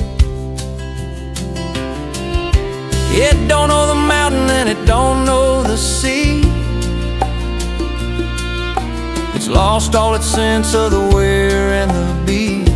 It don't know the mountain and it don't know the sea. It's lost all its sense of the where and the beat.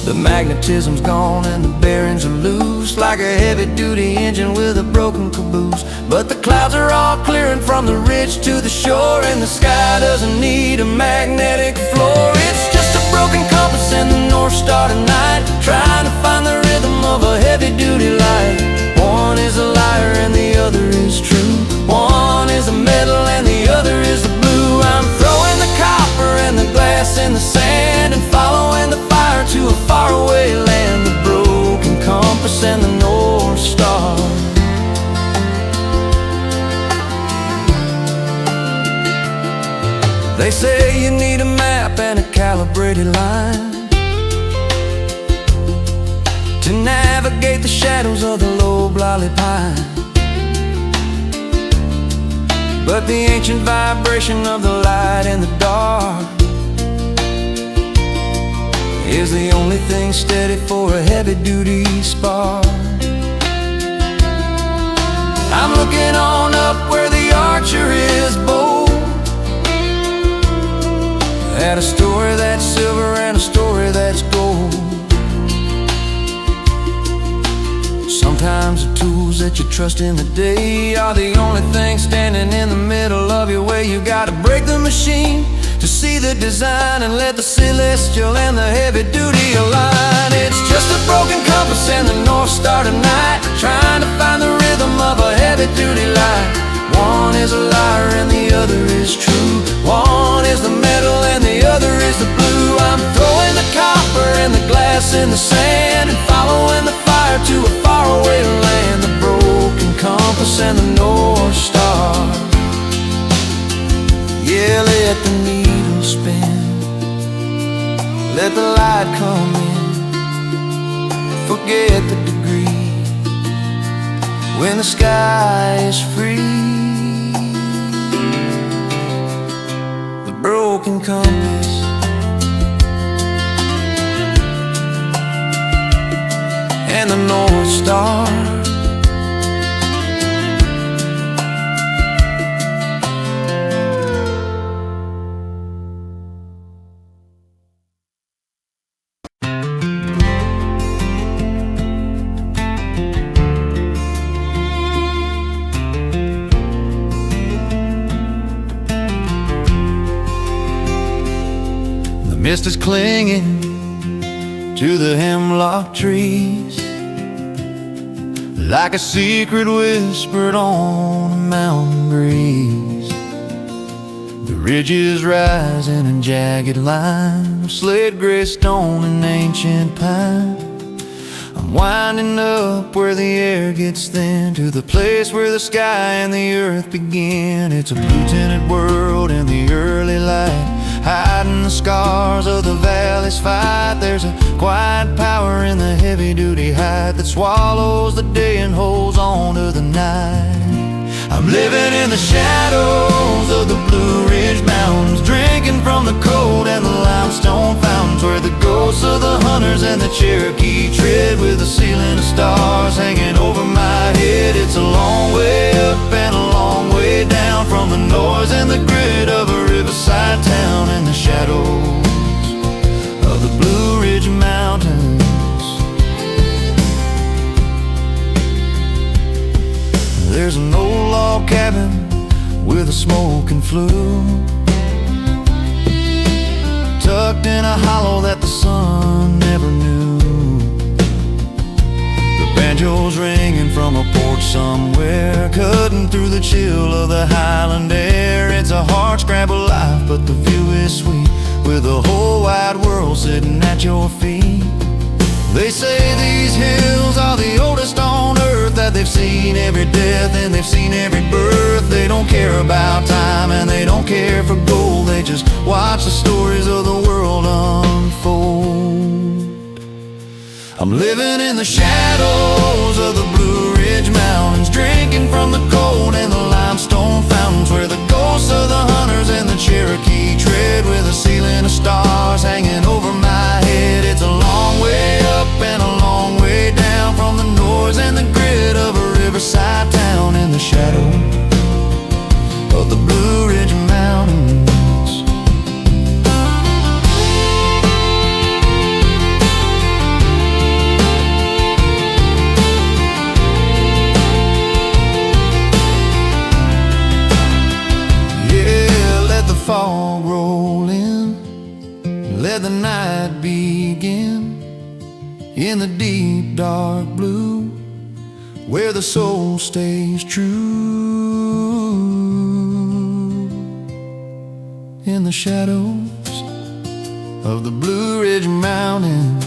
The magnetism's gone and the bearings are loose, like a heavy-duty engine with a broken caboose. But the clouds are all clearing from the ridge to the shore, and the sky doesn't need a magnetic floor. It's just a broken compass and the North Star tonight, trying to find the rhythm of a heavy-duty life. One is a liar and the other is true. One is a metal and the other is the blue. I'm throwing the copper and the glass in the sand, and following the fire to a faraway land. The broken compass and the North Star. They say you need a map and a calibrated line to navigate the shadows of the low-blolly pine. But the ancient vibration of the light in the dark is the only thing steady for a heavy-duty spark. I'm looking on up where the archer is bold, at a story that's silver and a story that's gold. Sometimes the tools that you trust in the day are the only thing standing in the middle of your way. You gotta break the machine to see the design and let the celestial and the heavy duty align. It's just a broken compass and the North Star tonight, trying to find the rhythm of a heavy duty light. One is a liar and the other is true. One is the metal and the other is the blue. I'm throwing the copper and the glass in the sand and following the fire to a faraway land. The broken compass and the North Star. Yeah, let the needle spin, let the light come in. Forget the degree when the sky is free. The broken compass and the North Star. The mist is clinging to the hemlock trees, like a secret whispered on a mountain breeze. The ridges rising in jagged line of slate gray stone and ancient pine. I'm winding up where the air gets thin, to the place where the sky and the earth begin. It's a blue-tinted world in the early light, hiding the scars of the valley's fight. There's a quiet power in the heavy-duty height that swallows the day and holds on to the night. I'm living in the shadows of the Blue Ridge Mountains, drinking from the cold and the limestone fountains, where the ghosts of the hunters and the Cherokee tread, with a ceiling of stars hanging over my head. It's a long way up and a long way down from the noise and the grit of a riverside town, in the shadows of the Blue Ridge Mountains. There's an old log cabin with a smoking flue, tucked in a hollow that the sun never knew. The banjo's ringing from a porch somewhere, cutting through the chill of the highland air. It's a hard-scrambled life, but the view is sweet, with the whole wide world sitting at your feet. They say these hills are the oldest on earth, that they've seen every death and they've seen every birth. They don't care about time and they don't care for gold, they just watch the stories of the world unfold. I'm living in the shadows of the Blue Ridge Mountains, drinking from the cold and the limestone fountains, where the ghosts of the hunters and the Cherokee tread, with a ceiling of stars hanging over my head. It's a long way up and a long way down from the noise and the grit of a riverside town, in the shadow of the Blue Ridge Mountains. Fog roll in, let the night begin, in the deep dark blue, where the soul stays true, in the shadows of the Blue Ridge Mountains.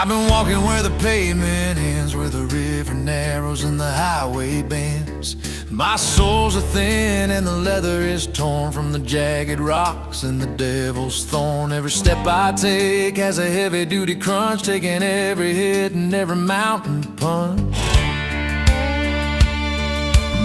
I've been walking where the pavement ends, where the river narrows and the highway bends. My soles are thin and the leather is torn from the jagged rocks and the devil's thorn. Every step I take has a heavy-duty crunch, taking every hit and every mountain punch.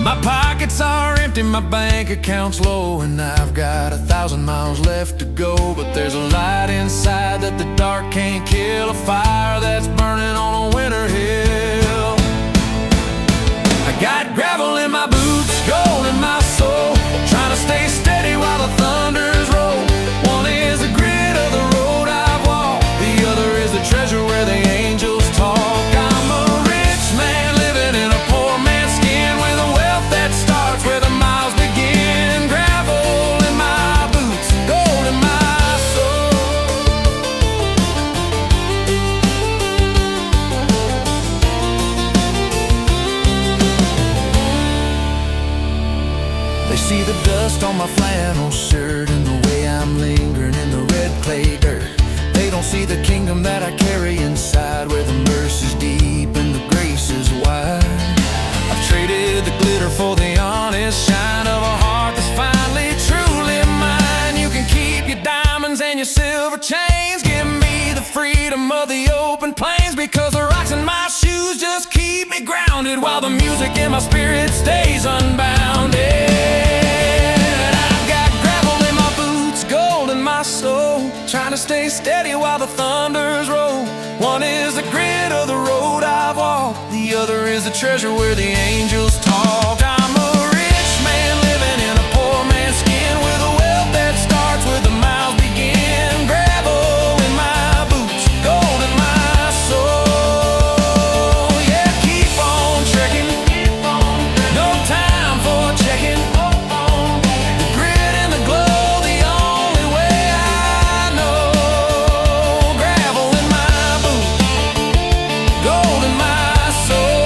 My pockets are empty, my bank account's low, and I've got 1,000 miles left to go. But there's a light inside that the dark can't kill, a fire that's burning on a winter hill. I got gravel in my boots, gold in my soul, trying to stay steady while the thunders roll. One is the grit of the road I've walked, the other is the treasure where the angels talk. I'm a rich man living in a poor man's skin, with a wealth that starts where the miles begin. Gravel in my boots, gold in my soul. They see the dust on my flannel shirt and the way I'm lingering in the red clay dirt. They don't see the kingdom that I carry inside, where the mercy's deep and the grace is wide. I've traded the glitter for the honest shine of a heart that's finally truly mine. You can keep your diamonds and your silver chains, give me the freedom of the open plains, because the rocks in my shoes just keep me grounded, while the music in my spirit stays unbounded. I've got gravel in my boots, gold in my soul, trying to stay steady while the thunders roll. One is the grit of the road I've walked, the other is the treasure where the angels talk. I'm a rich man living in a poor man's skin, with a wealth that starts where the miles begin. Gravel in my boots, gold in my soul. Yeah, keep on trekking, no time for checking. The grit and the glow, the only way I know. Gravel in my boots, gold in my soul.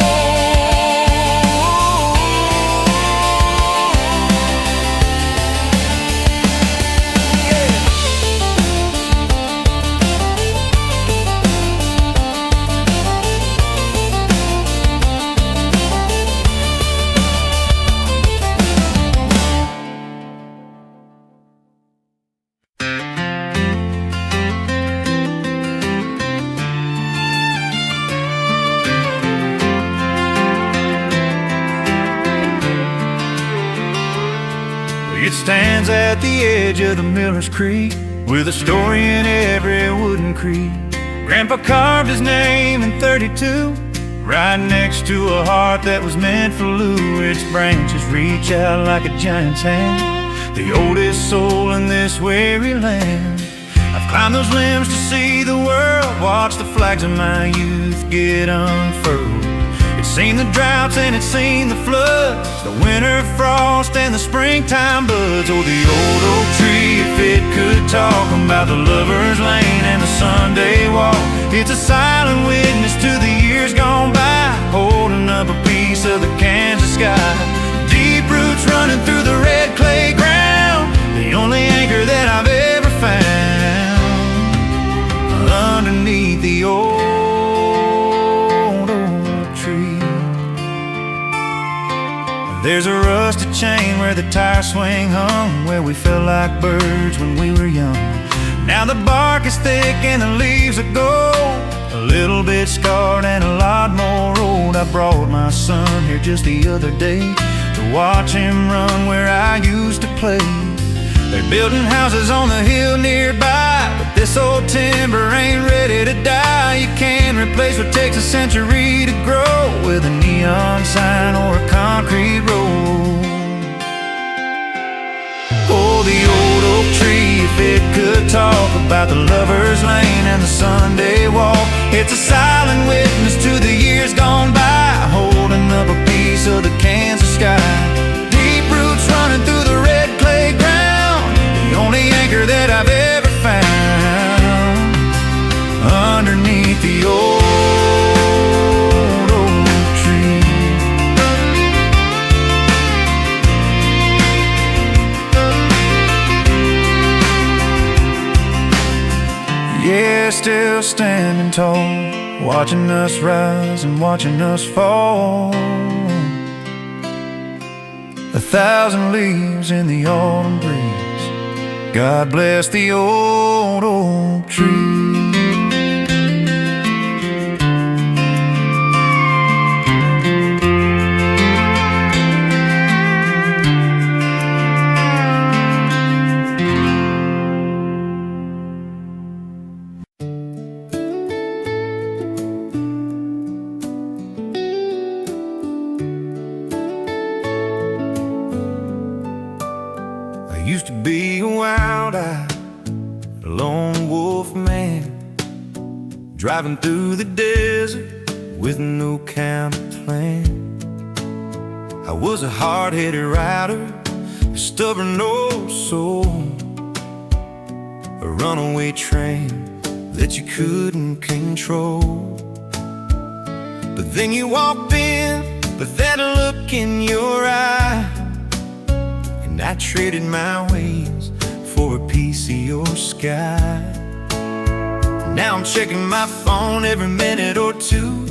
It stands at the edge of the Miller's Creek, with a story in every wooden creek. Grandpa carved his name in 32, right next to a heart that was meant for Lou. Its branches reach out like a giant's hand, the oldest soul in this weary land. I've climbed those limbs to see the world, watch the flags of my youth get unfurled. It's seen the droughts and it's seen the floods, the winter frost and the springtime buds. Oh, the old oak tree, if it could talk about the lover's lane and the Sunday walk. It's a silent witness to the years gone by, holding up a piece of the Kansas sky. Deep roots running through the red clay ground, the only anchor that I've ever found underneath the old oak tree. There's a rusted chain where the tire swing hung, where we felt like birds when we were young. Now the bark is thick and the leaves are gold, a little bit scarred and a lot more old. I brought my son here just the other day to watch him run where I used to play. They're building houses on the hill nearby, but this old timber ain't ready to die. You can't replace what takes a century to grow with a neon sign or a concrete road. Oh, the old oak tree, if it could talk about the lover's lane and the Sunday walk. It's a silent witness to the years gone by, holding up a piece of the Kansas sky. Deep roots running through the red clay ground, the only anchor that I've ever found underneath the old oak tree. Yeah, still standing tall, watching us rise and watching us fall. 1,000 leaves in the autumn breeze, God bless the old oak tree. used to be a wild-eyed lone wolf man, driving through the desert with no kind of plan. I was a hard-headed rider, a stubborn old soul, a runaway train that you couldn't control. But then you walked in with that look in your eye, and I traded my ways for a piece of your sky. Now I'm checking my phone every minute or two,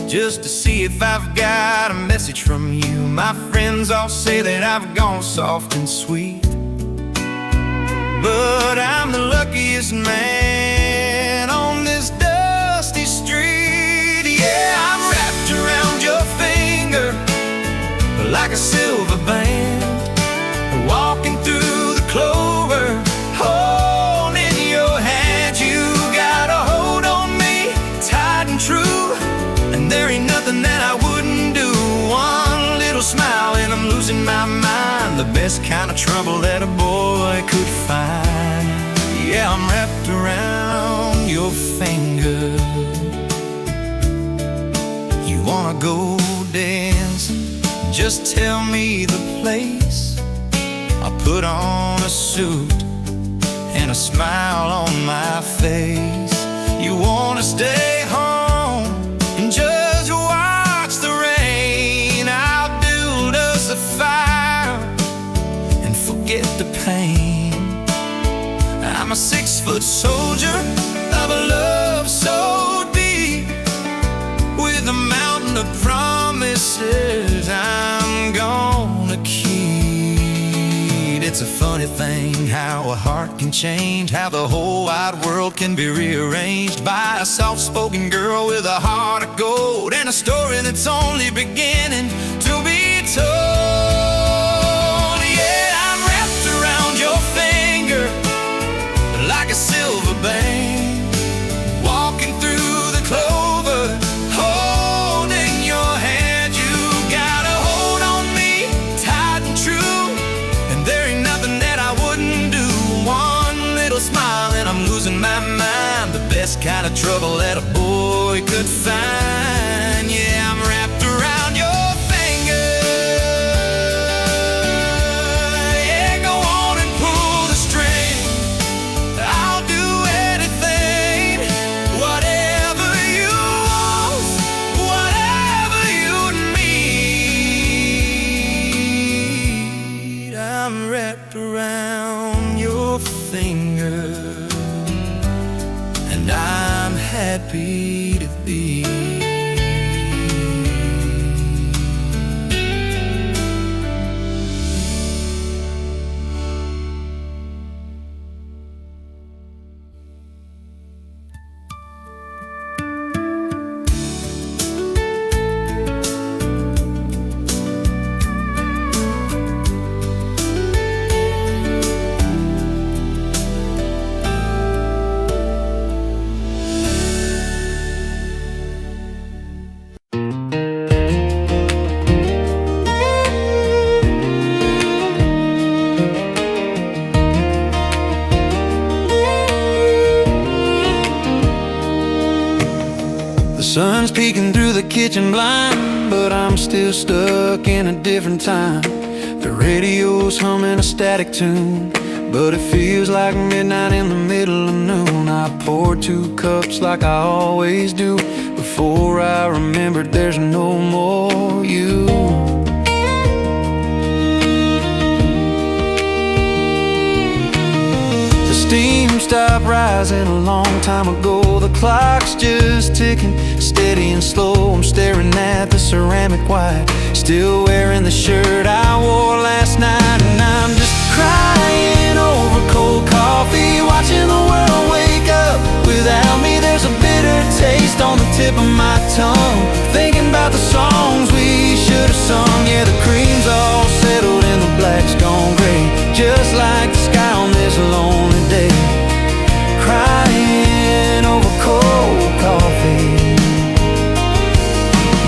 just to see if I've got a message from you. My friends all say that I've gone soft and sweet, but I'm the luckiest man on this dusty street. Yeah, I'm wrapped around your finger like a silver band, walking through the clover, holding your hand. You got a hold on me, tight and true, and there ain't nothing that I wouldn't do. One little smile and I'm losing my mind, the best kind of trouble that a boy could find. Yeah, I'm wrapped around your finger. You wanna go dance? Just tell me the place. I'll put on a suit and a smile on my face. You wanna stay home and just watch the rain? I'll build us a fire and forget the pain. I'm a 6-foot soldier of a love so deep, with a mountain of promises I'm gonna keep. It's a funny thing how a heart can change, how the whole wide world can be rearranged by a soft-spoken girl with a heart of gold, and a story that's only beginning to be told. Yeah, I'm wrapped around your finger like a silver band, walking through the clover, holding your hand. You got a hold on me, tight and true, and there ain't nothing that I wouldn't do. One little smile and I'm losing my mind, the best kind of trouble that a boy could find. Yeah, I'm wrapped around your finger. Yeah, go on and pull the string, I'll do anything, whatever you want, whatever you need. I'm wrapped around your finger, and I'm happy to be. Sun's peeking through the kitchen blind, but I'm still stuck in a different time. The radio's humming a static tune, but it feels like midnight in the middle of noon. I poured 2 cups like I always do, before I remembered there's no more you. The steam stopped rising a long time ago. The clock's just ticking, steady and slow. I'm staring at the ceramic white, still wearing the shirt I wore last night. And I'm just crying over cold coffee, watching the world wake up without me. There's a bitter taste on the tip of my tongue, thinking about the songs we should have sung. Yeah, the cream's all settled and the black's gone gray, just like the sky on this lonely day. Crying over cold coffee.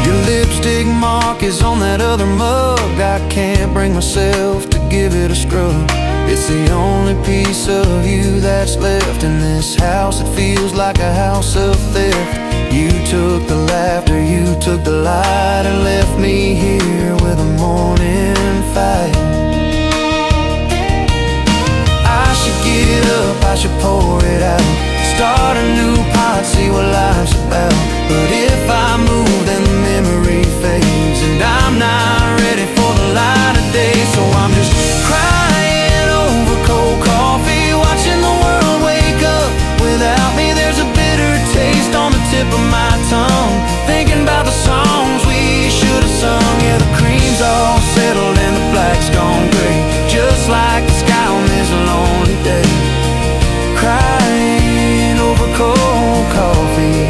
Your lipstick mark is on that other mug. I can't bring myself to give it a scrub. It's the only piece of you that's left in this house. It feels like a house of theft. You took the laughter, you took the light, and left me here with a morning fight. I should get up, I should pour it out, start a new pot, see what life's about. But if I move, then the memory fades, and I'm not ready for the light of day. So I'm just crying over cold coffee, watching the world wake up without me. There's a bitter taste on the tip of my tongue, thinking about the songs we should have sung. Yeah, the cream's all settled and the black's gone gray, just like the sky on this lonely day. Crying over cold coffee.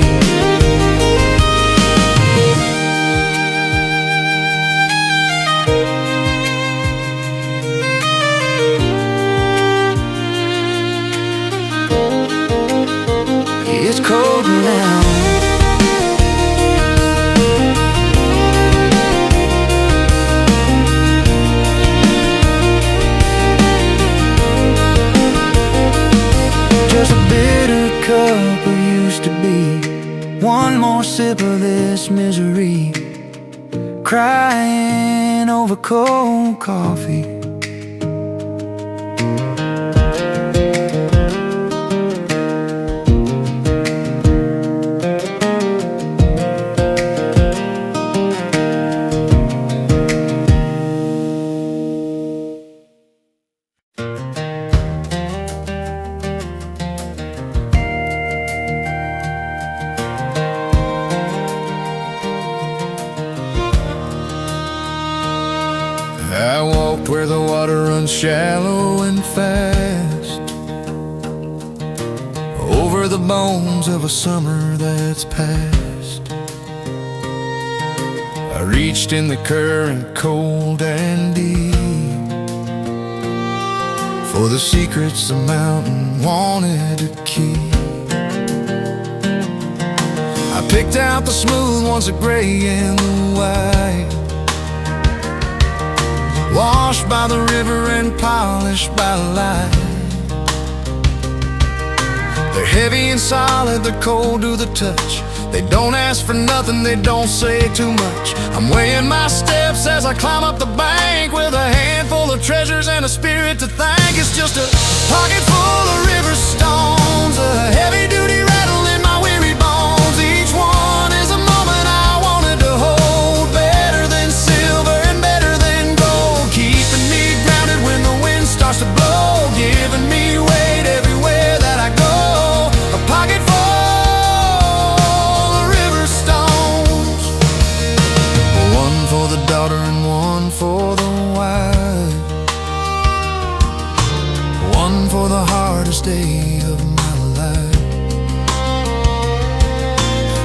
It's cold now. Just a bitter cup of used to be, one more sip of this misery. Crying over cold coffee. I walked where the water runs shallow and fast, over the bones of a summer that's past. I reached in the current cold and deep, for the secrets the mountain wanted to keep. I picked out the smooth ones, the gray and the white, washed by the river and polished by light. They're heavy and solid, they're cold to the touch. They don't ask for nothing, they don't say too much. I'm weighing my steps as I climb up the bank, with a handful of treasures and a spirit to thank. It's just a pocket full of river stones, a heavy-duty rattle in my weary bones. Each one is a moment I wanted to hold, better than silver and better than gold, keeping me grounded when the wind starts to blow, giving me weight everywhere that I go. A pocket full of river stones, one for the daughter and one for the wife, one for the hardest day of my life.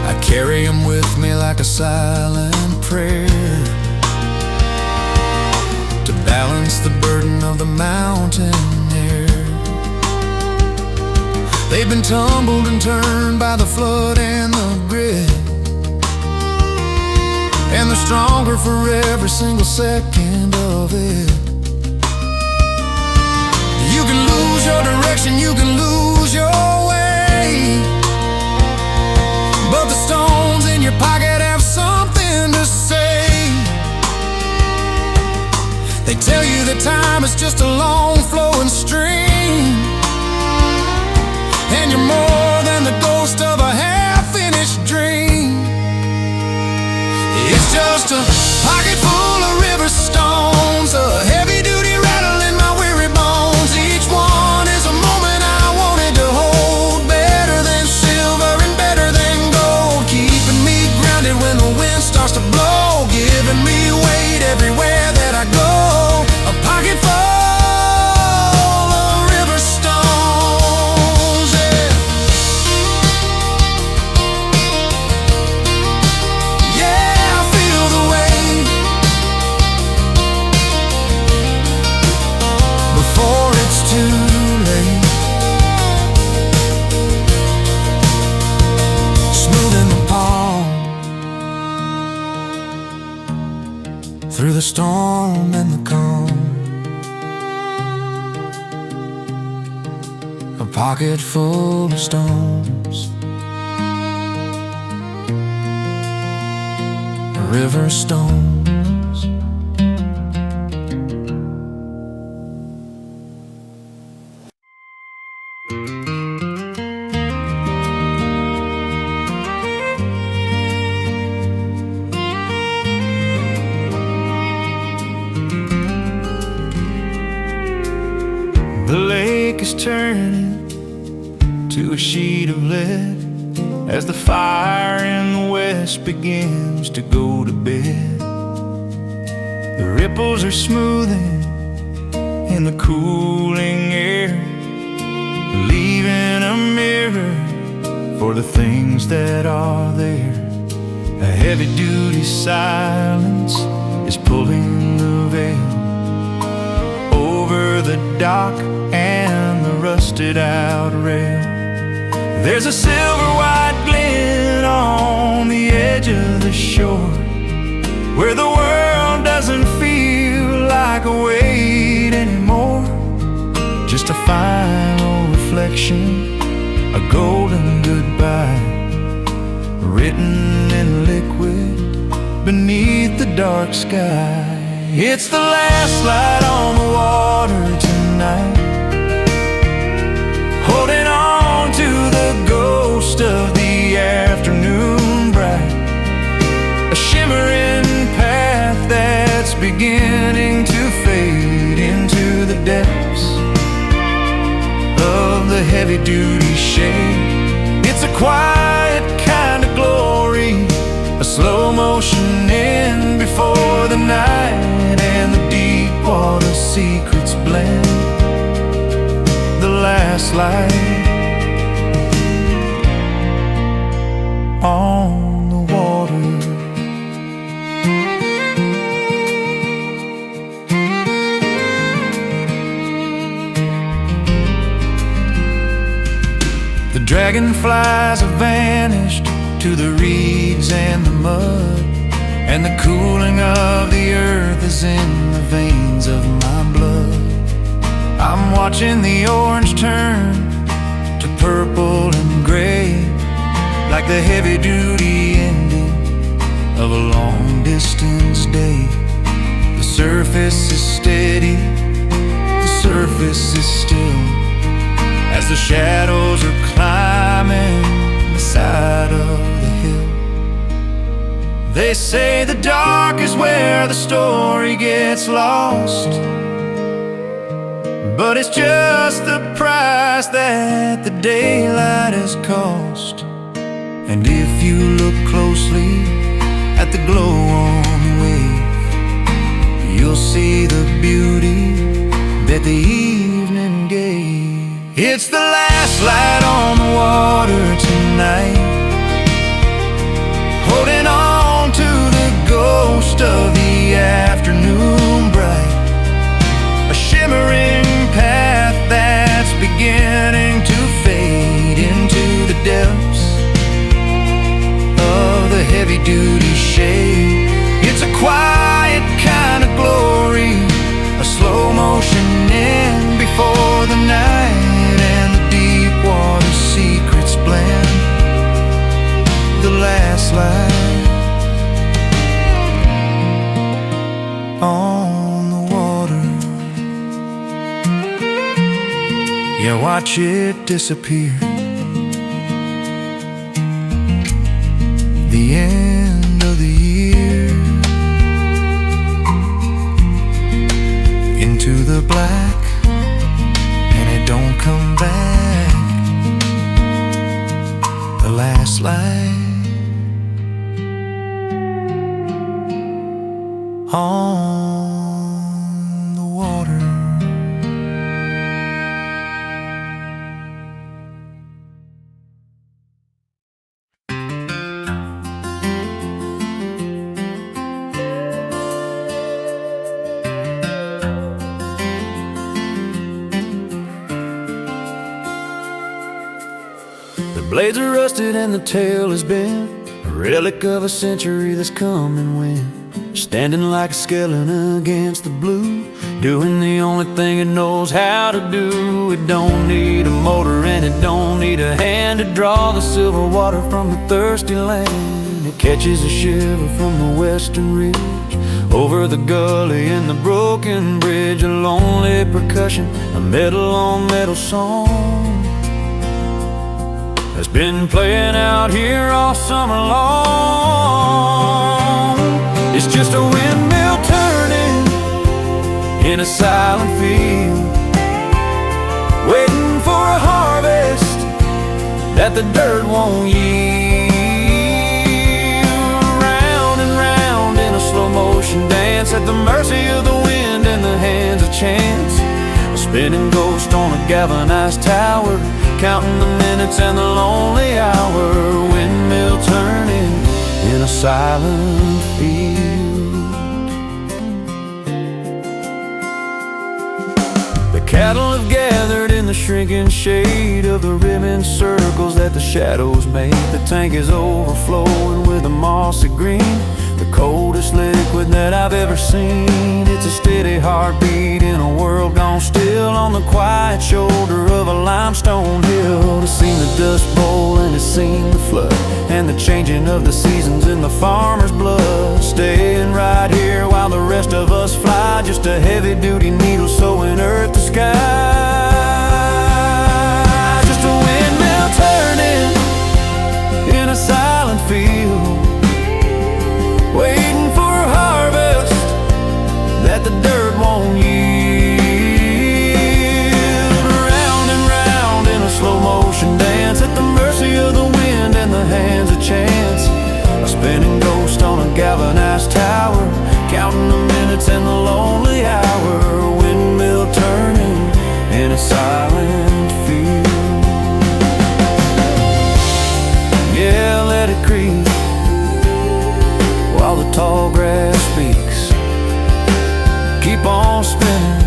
I carry them with me like a silent prayer, to balance the burden of the mountain air. They've been tumbled and turned by the flood and the grit, and they're stronger for every single second of it. You can lose your direction, you can lose your way, but the stones in your pocket have something to say. They tell you that time is just a long flowing stream, and you're more than the ghost of a half-finished dream. It's just a pocket full of river stones, a heavy-duty rattle in my weary bones. Each one is a moment I wanted to hold, better than silver and better than gold, keeping me grounded when the wind starts to blow, giving me weight everywhere that I go. A pocket full of river stones, yeah. Yeah, I feel the weight. through the storm and the calm. A pocket full of stones, a river stones. The lake is turning to a sheet of lead as the fire in the west begins to go to bed. The ripples are smoothing in the cooling air, leaving a mirror for the things that are there. A heavy-duty silence is pulling the veil over the dock and the rusted-out rail. There's a silver-white glint on the edge of the shore, where the world doesn't feel like a weight anymore. Just a final reflection, a golden goodbye, written in liquid beneath the dark sky. It's the last light on the water tonight, holding on to the ghost of the afternoon bright. A shimmering path that's beginning to fade into the depths of the heavy-duty shade. It's a quiet kind of glory, a slow motion in before the night and the deep water secrets blend. The last light on the water. The dragonflies have vanished to the reeds and the mud, and the cooling of the earth is in the veins of my blood. I'm watching the orange turn to purple and gray, like the heavy-duty ending of a long-distance day. The surface is steady, the surface is still, as the shadows are climbing the side of the hill. They say the dark is where the story gets lost, but it's just the price that the daylight has cost. And if you look closely at the glow on the wave, you'll see the beauty that the evening gave. It's the last light on the water tonight, holding on to the ghost of the afternoon bright. A shimmering path that's beginning to fade into the depths of the heavy-duty shade. It's a quiet kind of glory, a slow motion in before the night and the deep water secrets blend. The last light on the water. Yeah, watch it disappear. The end of the year, into the black, and it don't come back. The last light on the water. The blades are rusted and the tail has been a relic of a century that's come and went. standing like a skeleton against the blue, doing the only thing it knows how to do. It don't need a motor and it don't need a hand to draw the silver water from the thirsty land. It catches a shiver from the western ridge, over the gully and the broken bridge, a lonely percussion, a metal-on-metal song has been playing out here all summer long. It's just a windmill turning in a silent field, waiting for a harvest that the dirt won't yield. Round and round in a slow motion dance, at the mercy of the wind and the hands of chance. A spinning ghost on a galvanized tower, counting the minutes and the lonely hour. Windmill turning in a silent field. The cattle have gathered in the shrinking shade of the ribbon circles that the shadows made. The tank is overflowing with a mossy green, the coldest liquid that I've ever seen. It's a steady heartbeat in a world gone still, on the quiet shoulder of a limestone hill. It's seen the dust bowl and it's seen the flood, and the changing of the seasons in the farmer's blood. Staying right here while the rest of us fly, just a heavy-duty needle sewing earth to sky. Just a windmill turning in a silent field, waiting for a harvest that the dirt won't yield. Round and round in a slow motion dance, at the mercy of the wind and the hands of chance. A spinning ghost on a galvanized tower, counting the minutes and the lonely hour. Windmill turning in a silent field. Yeah, let it creep while the tall grass speaks. Keep on spinning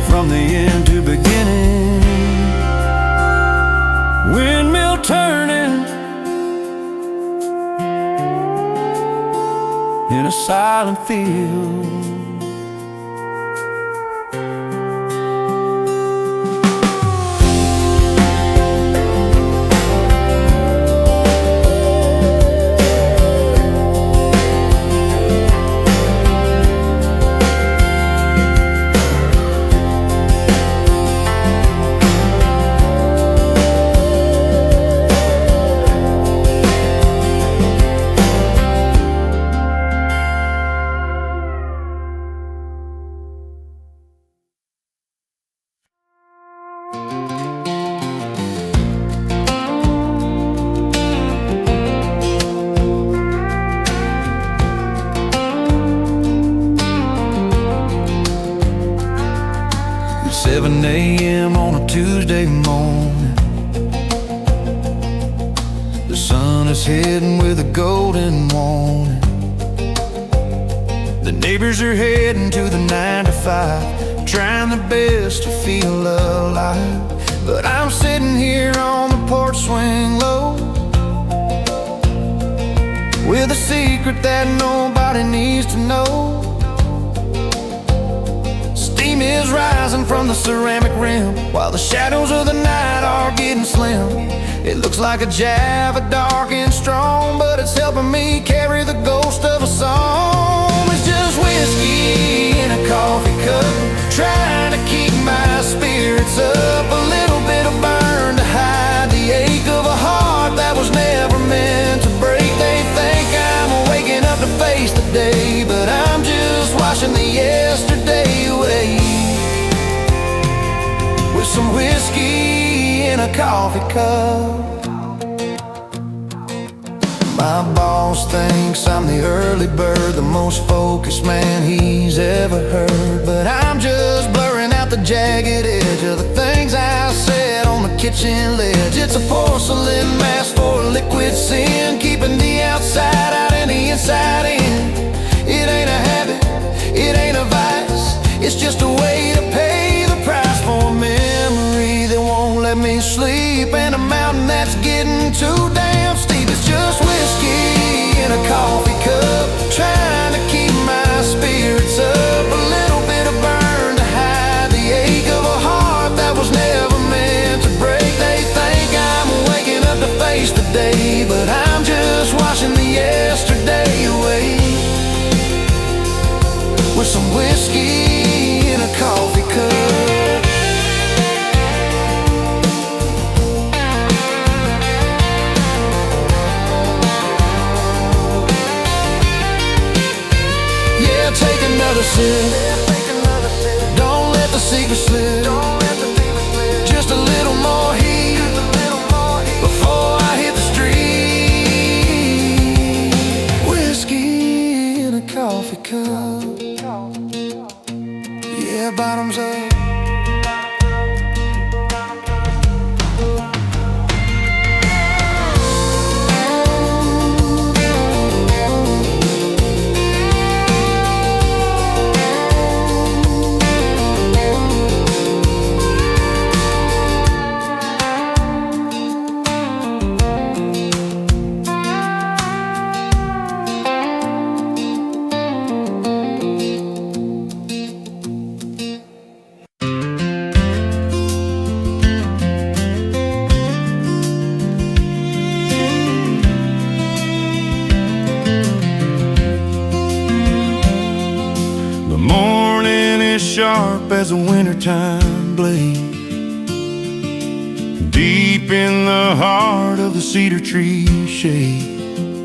from the end to beginning. Windmill turning in a silent field. It's 7 a.m. on a Tuesday morning. The sun is hidden with a golden warning. The neighbors are heading to the 9 to 5, trying their best to feel alive. But I'm sitting here on the porch swing low, with a secret that nobody needs to know. Steam is rising from the ceramic rim, while the shadows of the night are getting slim. It looks like a Java, dark and strong, but it's helping me carry the ghost of a song. It's just whiskey in a coffee cup, trying to keep my spirits up. A little bit of burn to hide the ache of a heart that was never meant to break. They think I'm waking up to face the day, but I'm just washing the yesterday away with some whiskey in a coffee cup. My boss thinks I'm the early bird, the most focused man he's ever heard. But I'm just blurring out the jagged edge of the things I said on the kitchen ledge. It's a porcelain mask for liquid sin, keeping the outside out and the inside in. It ain't a habit, it ain't a vice, it's just a way to pay the price for a memory that won't let me sleep, and a mountain that's getting too damn steep. It's just whiskey in a coffee cup, trying with some whiskey in a coffee cup. Yeah, take another sip. Don't let the secret slip. Just a little more heat before I hit the street. Whiskey in a coffee cup. Yeah, bottoms up. Sharp as a wintertime blade, deep in the heart of the cedar tree shade.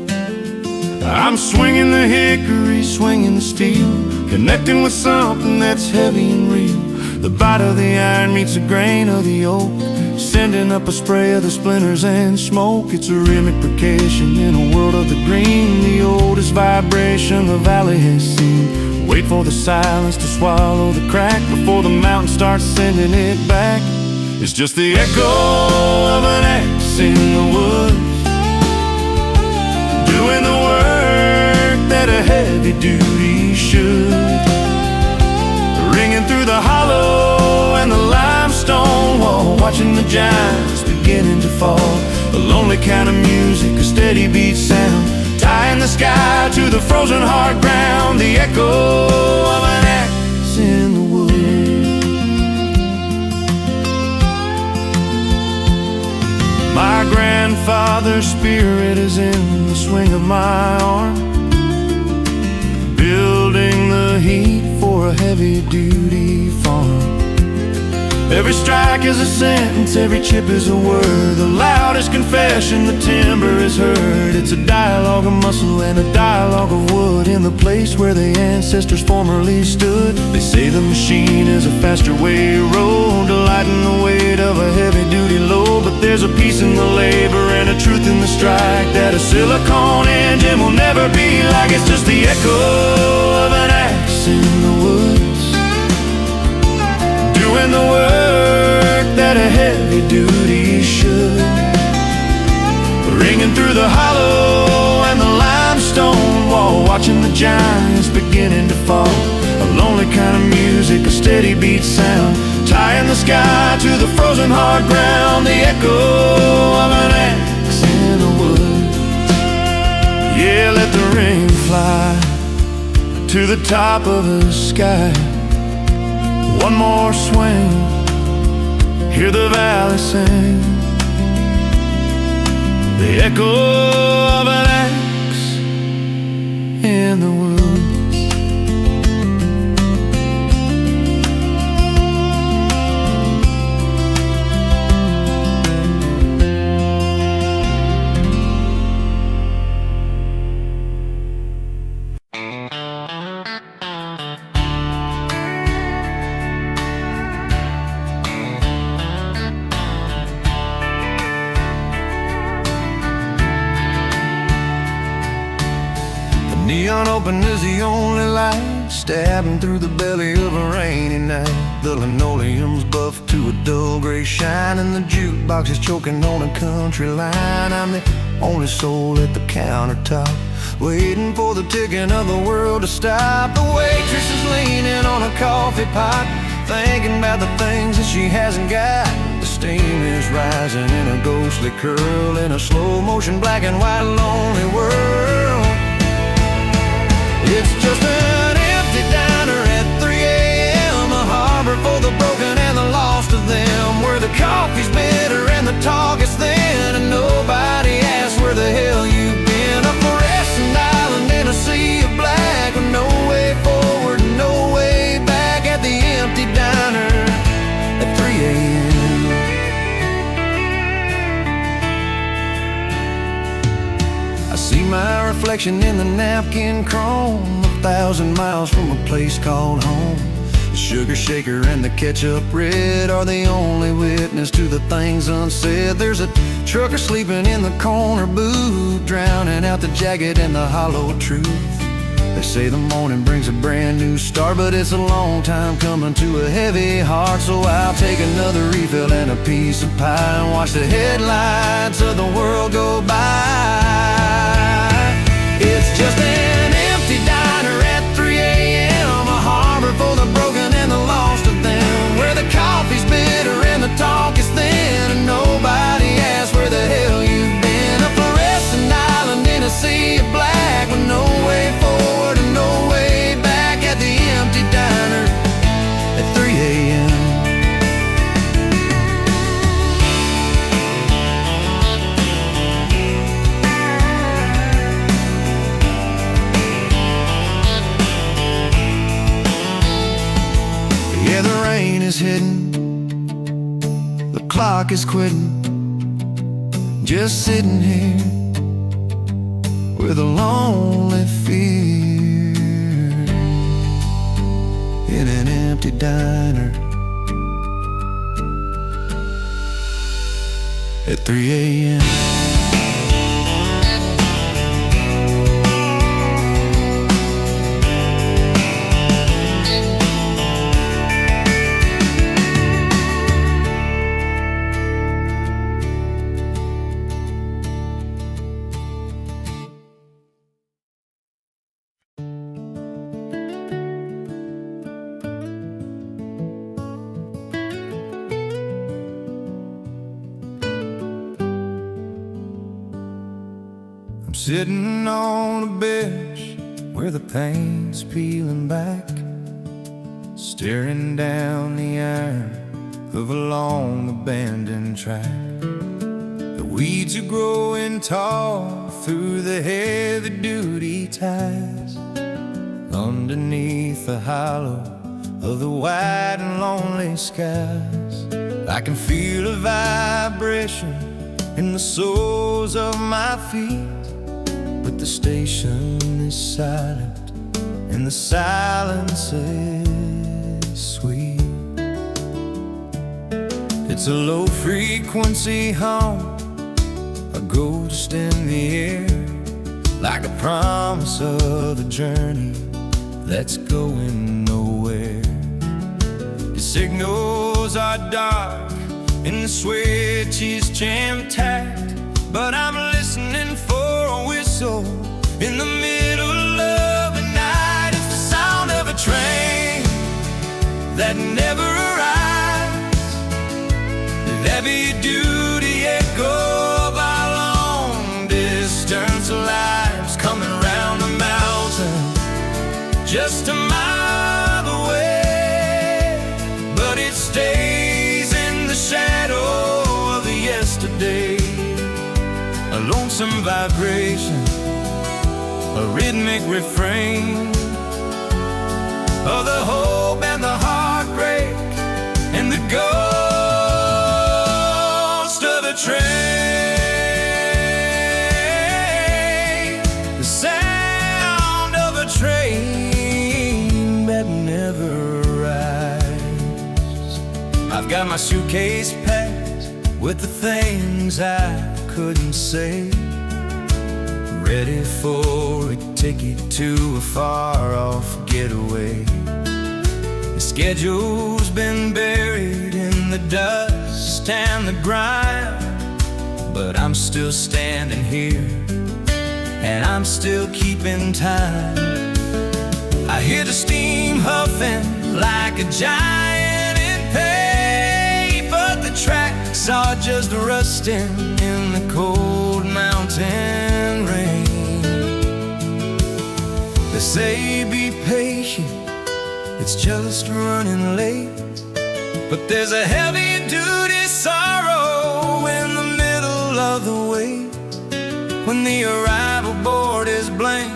I'm swinging the hickory, swinging the steel, connecting with something that's heavy and real. The bite of the iron meets the grain of the oak, sending up a spray of the splinters and smoke. It's a rhythmic percussion in a world of the green, the oldest vibration the valley has seen. Wait for the silence to swallow the crack before the mountain starts sending it back. It's just the echo of an axe in the woods, doing the work that a heavy duty should, ringing through the hollow and the limestone wall, watching the giants beginning to fall. A lonely kind of music, a steady beat sound, tying the sky to the frozen hard ground. The echo of an axe in the wood. My grandfather's spirit is in the swing of my arm, building the heat for a heavy-duty farm. Every strike is a sentence, every chip is a word, the loudest confession the timber is heard. It's a dialogue of muscle and a dialogue of wood, in the place where the ancestors formerly stood. They say the machine is a faster way road to lighten the weight of a heavy-duty load, but there's a peace in the labor and a truth in the strike that a silicone engine will never be like. It's just the echo of an axe in the woods, doing the work that a heavy duty should, ringing through the hollow and the limestone wall, watching the giants beginning to fall. A lonely kind of music, a steady beat sound, tying the sky to the frozen hard ground. The echo of an axe in the woods. Yeah, let the rain fly to the top of the sky. One more swing, hear the valley sing. The echo of an axe in the woods. Neon open is the only light, stabbing through the belly of a rainy night. The linoleum's buffed to a dull gray shine, and the jukebox is choking on a country line. I'm the only soul at the countertop, waiting for the ticking of the world to stop. The waitress is leaning on a coffee pot, thinking about the things that she hasn't got. The steam is rising in a ghostly curl, in a slow motion black and white lonely world. It's just an empty diner at 3 a.m., a harbor for the broken and the lost of them, where the coffee's bitter and the talk is thin, and nobody asks where the hell you've been. A fluorescent island in a sea of black, with no way forward and no reflection in the napkin chrome, 1,000 miles from a place called home. The sugar shaker and the ketchup red are the only witness to the things unsaid. There's a trucker sleeping in the corner booth, drowning out the jagged and the hollow truth. They say the morning brings a brand new start, but it's a long time coming to a heavy heart. So I'll take another refill and a piece of pie and watch the headlights of the world go by. It's just an empty diner at 3 a.m., a harbor for the broken and the lost of them, where the coffee's bitter and the talk is thin, and nobody asks where the hell you've been. A fluorescent island in a sea of black, with no way forward and no way back, at the empty diner at 3 a.m. Yeah, the rain is hitting, the clock is quitting, just sitting here with a lonely fear in an empty diner at 3 a.m. Sitting on a bench where the paint's peeling back, staring down the iron of a long abandoned track. The weeds are growing tall through the heavy-duty ties, underneath the hollow of the wide and lonely skies. I can feel a vibration in the soles of my feet, but the station is silent, and the silence is sweet. It's a low-frequency hum, a ghost in the air, like a promise of a journey that's going nowhere. The signals are dark, and the switch is jam-packed, but I'm listening for a whistle in the middle of the night. It's the sound of a train that never arrives, the heavy-duty echo of our long-distance lives, coming round the mountain just a mile away. But it stays in the shadow of the yesterday, a lonesome vibration, a rhythmic refrain of the hope and the heartbreak and the ghost of a train, the sound of a train that never arrives. I've got my suitcase packed with the things I couldn't say, ready for a ticket to a far-off getaway. The schedule's been buried in the dust and the grime, but I'm still standing here, and I'm still keeping time. I hear the steam huffing like a giant in pain, but the tracks are just rusting in the cold mountain rain. They say be patient, it's just running late, but there's a heavy-duty sorrow in the middle of the wait, when the arrival board is blank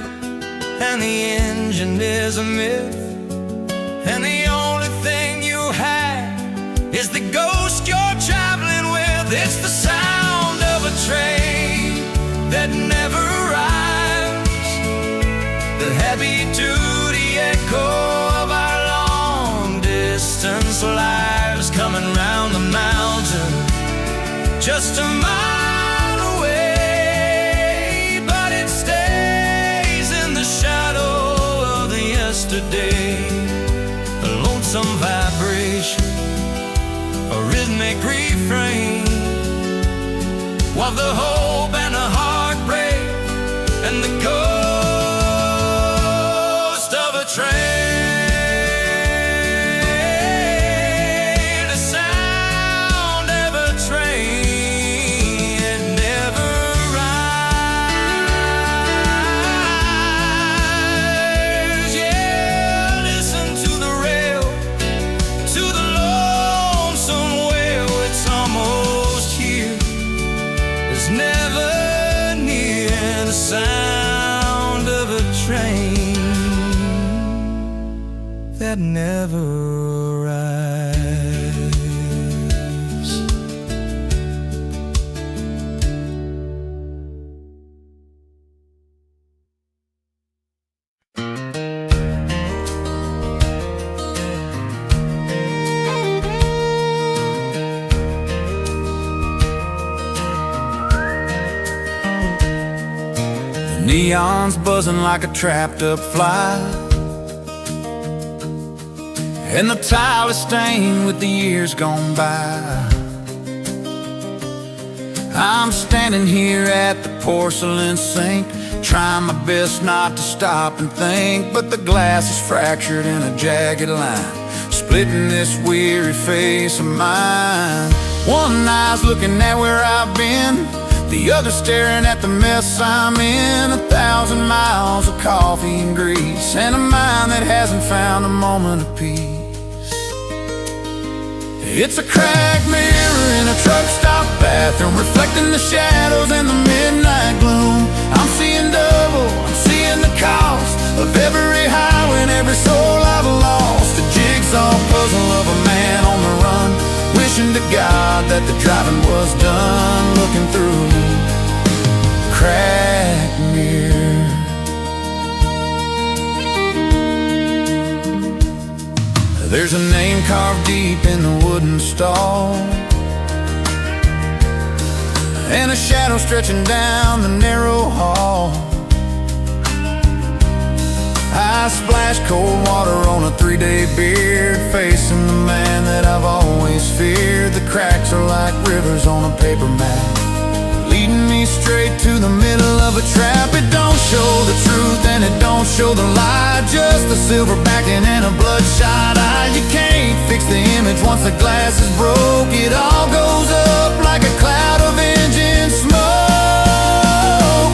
and the engine is a myth, and the only thing you have is the ghost you're traveling with. It's the sound of a train that never arrives, just a mile away, but it stays in the shadow of the yesterday. A lonesome vibration, a rhythmic refrain of the hope and the heartbreak and the ghost of a train. That never arrives. The neon's buzzing like a trapped up fly, and the tile is stained with the years gone by. I'm standing here at the porcelain sink, trying my best not to stop and think, but the glass is fractured in a jagged line, splitting this weary face of mine. One eye's looking at where I've been, the other staring at the mess I'm in. 1,000 miles of coffee and grease, and a mind that hasn't found a moment of peace. It's a cracked mirror in a truck stop bathroom, reflecting the shadows and the midnight gloom. I'm seeing double, I'm seeing the cost of every highway and every soul I've lost. A jigsaw puzzle of a man on the run, wishing to God that the driving was done. Looking through a cracked mirror, there's a name carved deep in the wooden stall, and a shadow stretching down the narrow hall. I splashed cold water on a 3-day beard, facing the man that I've always feared. The cracks are like rivers on a paper map, leading me straight to the middle of a trap. It don't show the truth and it don't show the lie, just a silver backing and a bloodshot eye. You can't fix the image once the glass is broke. It all goes up like a cloud of engine smoke.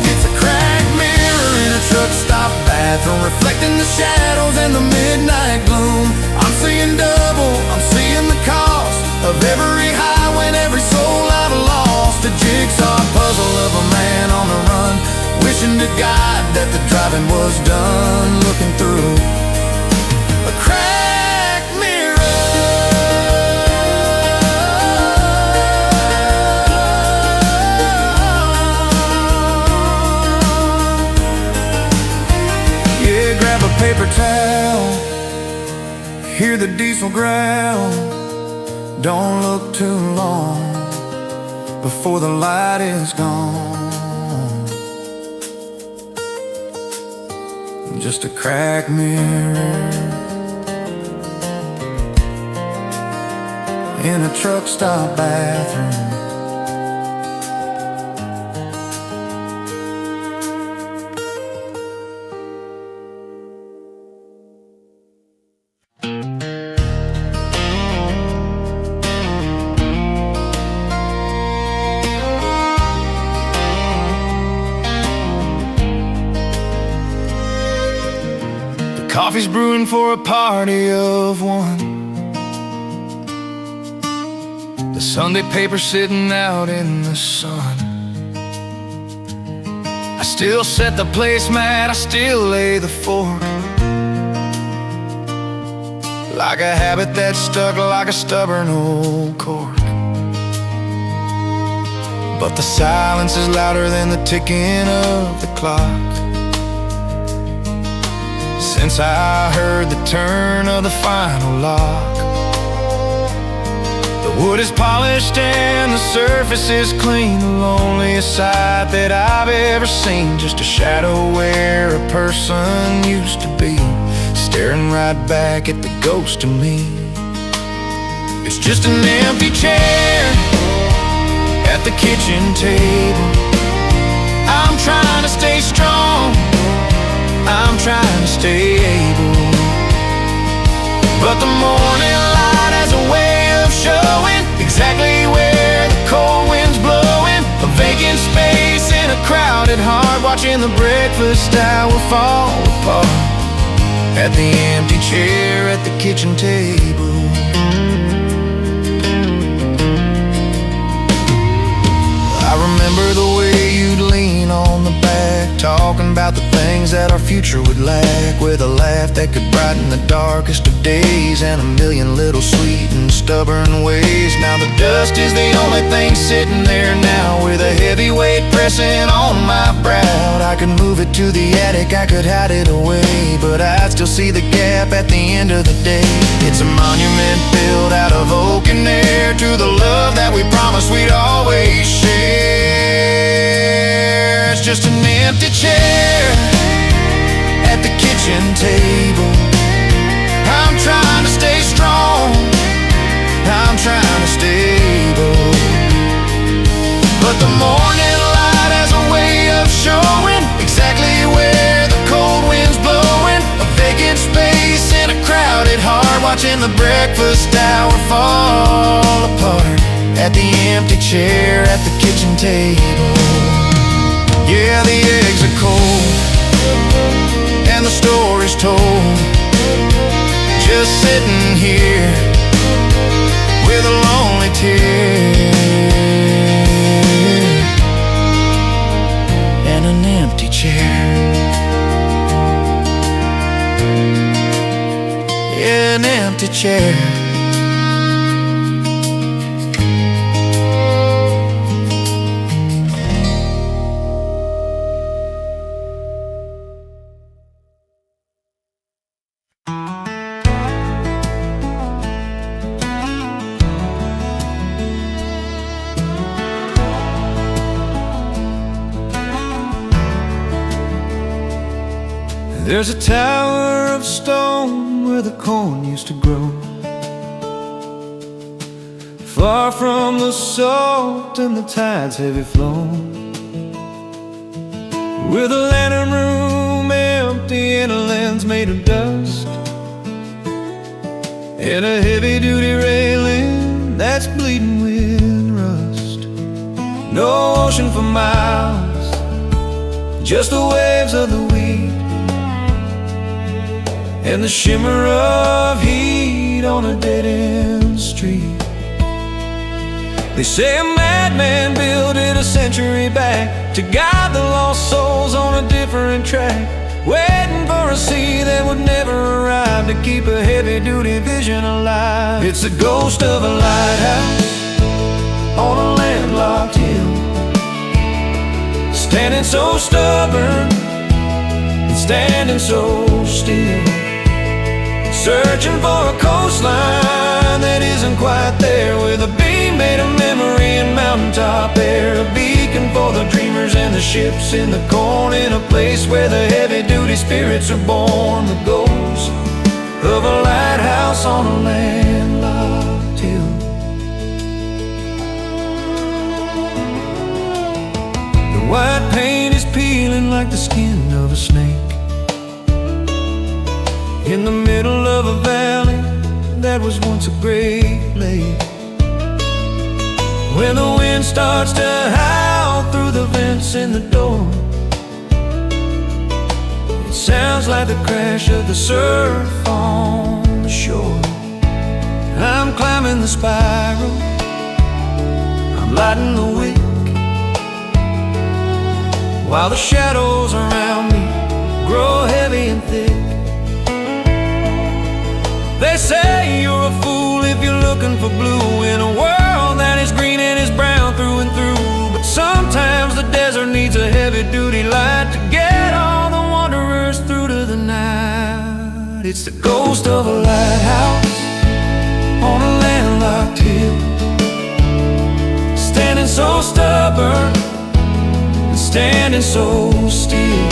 It's a cracked mirror in a truck stop bathroom, reflecting the shadows and the midnight gloom. I'm seeing double, I'm seeing the cost of every highway and every soul I've lost. A jigsaw puzzle of a man on the run, wishing to God that the driving was done. Looking through a cracked mirror, yeah, grab a paper towel, hear the diesel growl. Don't look too long before the light is gone. Just a cracked mirror in a truck stop bathroom. Coffee's brewing for a party of one. The Sunday paper sitting out in the sun. I still set the placemat, I still lay the fork, like a habit that's stuck like a stubborn old cork. But the silence is louder than the ticking of the clock. Since I heard the turn of the final lock, the Wood is polished and the surface is clean, the loneliest sight that I've ever seen. Just a shadow where a person used to be, staring right back at the ghost of me. It's just an empty chair at the kitchen table. I'm trying to stay strong, I'm trying to stay able, but the morning light has a way of showing exactly where the cold wind's blowing. A vacant space in a crowded heart, watching the breakfast hour fall apart at the empty chair at the kitchen table. I remember the way you'd lean on the back, talking about the things that our future would lack, with a laugh that could brighten the darkest of days, and a million little sweet and stubborn ways. Now the dust is the only thing sitting there now, with a heavy weight pressing on my brow. I could move it to the attic, I could hide it away, but I'd still see the gap at the end of the day. It's a monument built out of oak and air to the love that we promised we'd always share. It's just an empty chair at the kitchen table. I'm trying to stay strong, I'm trying to stay able, but the morning light has a way of showing exactly where the cold wind's blowing. A vacant space in a crowded heart, watching the breakfast hour fall apart at the empty chair at the kitchen table. Yeah, the eggs are cold and the story's told, just sitting here with a lonely tear and an empty chair. Yeah, an empty chair. There's a tower of stone where the corn used to grow, far from the salt and the tide's heavy flow, with a lantern room empty and a lens made of dust, and a heavy-duty railing that's bleeding with rust. No ocean for miles, just the waves of the weed, and the shimmer of heat on a dead-end street. They say a madman built it a century back to guide the lost souls on a different track, waiting for a sea that would never arrive to keep a heavy-duty vision alive. It's the ghost of a lighthouse on a landlocked hill, standing so stubborn and standing so still, searching for a coastline that isn't quite there, with a beam made of memory and mountaintop air, a beacon for the dreamers and the ships in the corn, in a place where the heavy-duty spirits are born. The ghost of a lighthouse on a landlocked hill. The white paint is peeling like the skin of a snake in the middle of a valley that was once a great lake. When the wind starts to howl through the vents in the door, it sounds like the crash of the surf on the shore. I'm climbing the spiral, I'm lighting the wick, while the shadows around me grow heavy and thick. They say you're a fool if you're looking for blue in a world that is green and is brown through and through. But sometimes the desert needs a heavy-duty light to get all the wanderers through to the night. It's the ghost of a lighthouse on a landlocked hill, burn, and standing so still,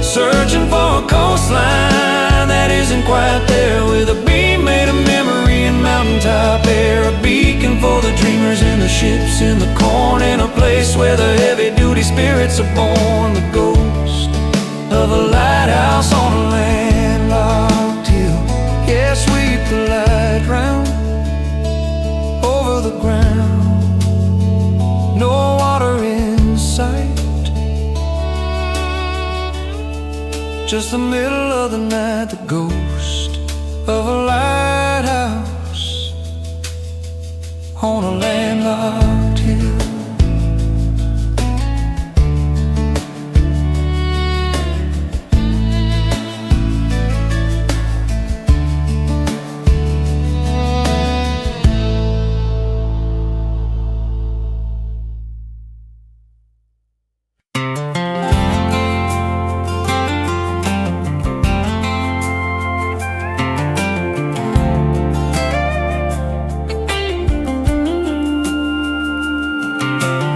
searching for a coastline that isn't quite there, with a beam made of memory and mountaintop air, a beacon for the dreamers and the ships in the corn, and a place where the heavy-duty spirits are born. The ghost of a lighthouse on a landlocked hill. Yeah, sweep the light round over the ground. No water in sight, just the middle of the night. The ghost of a lighthouse on a landlocked hill.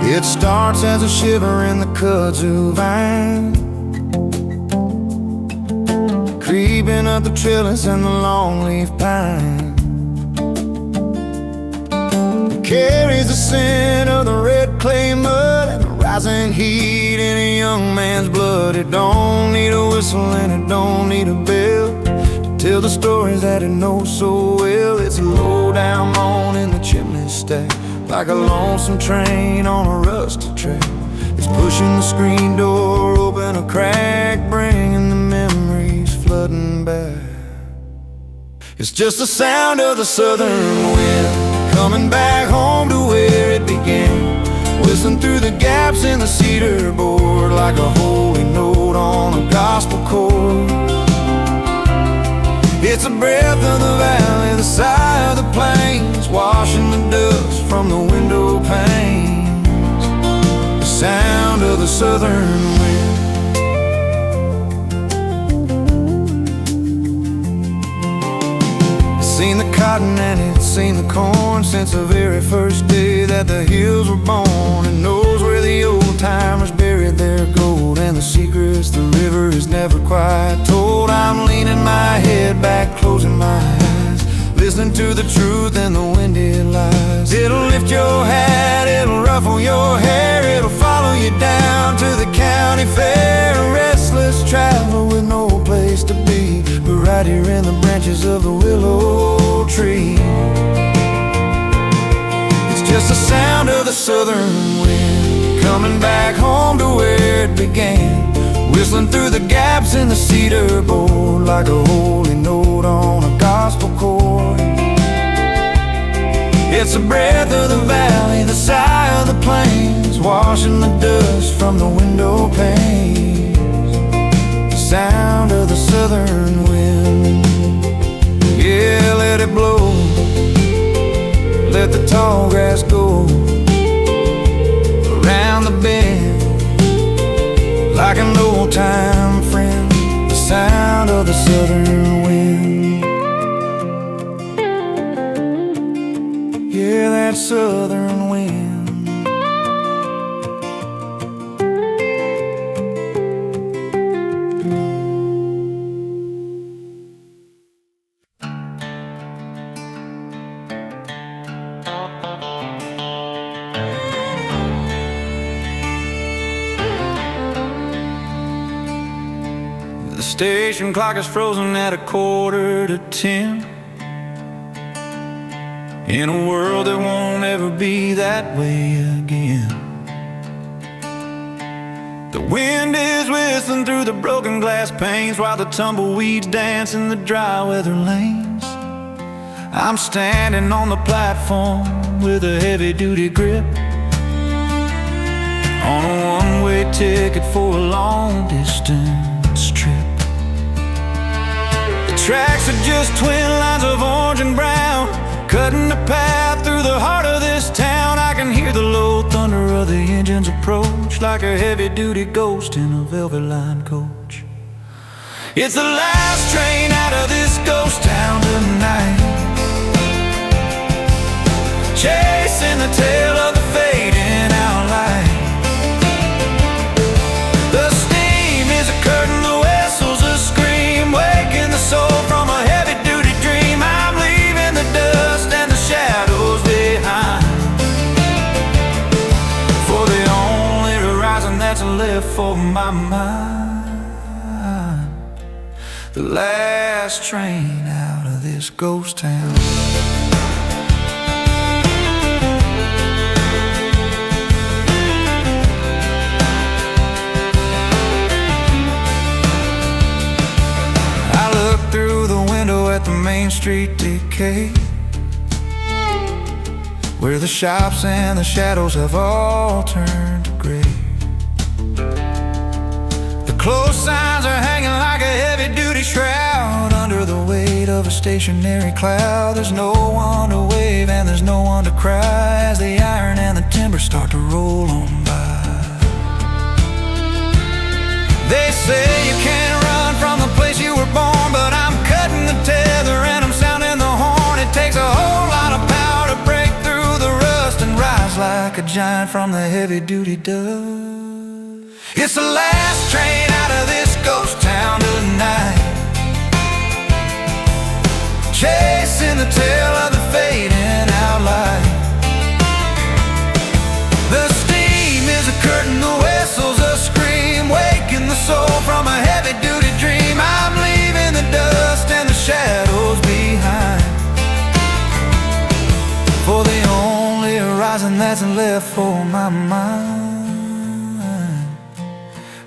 It starts as a shiver in the kudzu vine, creeping up the trellis and the longleaf pine. It carries the scent of the red clay mud and the rising heat in a young man's blood. It don't need a whistle and it don't need a bell to tell the stories that it knows so well. It's a low-down moan in the chimney stack, like a lonesome train on a rusty track. It's pushing the screen door open a crack, bringing the memories flooding back. It's just the sound of the southern wind coming back home to where it began, whistling through the gaps in the cedar board like a holy note on a gospel chord. It's a breath of the valley, the sigh of the plains, washing the dust from the window panes. The sound of the southern wind. It's seen the cotton and it's seen the corn since the very first day that the hills were born. It knows where the old timers buried their gold and the secrets the river has never quite told. I'm leaning my head back, closing my eyes, listening to the truth and the windy lies. It'll lift your hat, it'll ruffle your hair, it'll follow you down to the county fair. A restless traveler with no place to be, but right here in the branches of the willow tree. It's just the sound of the southern wind coming back home to where it began, whistling through the gaps in the cedar board like a holy note on a gospel chord. It's the breath of the valley, the sigh of the plains, washing the dust from the window panes. The sound of the southern wind. Yeah, let it blow, let the tall grass go around the bend like an old-time friend. The sound of the southern wind. Yeah, that southern wind. The station clock is frozen at 9:45. In a world that won't ever be that way again. The wind is whistling through the broken glass panes while the tumbleweeds dance in the dry weather lanes. I'm standing on the platform with a heavy-duty grip on a one-way ticket for a long-distance trip. The tracks are just twin lines of orange and brown, cutting a path through the heart of this town. I can hear the low thunder of the engines approach like a heavy-duty ghost in a velvet-lined coach. It's the last train out of this ghost town tonight, chasing the tail of the fading out my mind. The last train out of this ghost town. I look through the window at the Main Street decay, where the shops and the shadows have all turned to gray. The close signs are hanging like a heavy-duty shroud under the weight of a stationary cloud. There's no one to wave and there's no one to cry as the iron and the timber start to roll on by. They say you can't run from the place you were born, but I'm cutting the tether and I'm sounding the horn. It takes a whole lot of power to break through the rust and rise like a giant from the heavy-duty dust. It's the last train out of this ghost town tonight, chasing the tail of the fading out light. The steam is a curtain, the whistle's a scream, waking the soul from a heavy-duty dream. I'm leaving the dust and the shadows behind, for the only horizon that's left for my mind.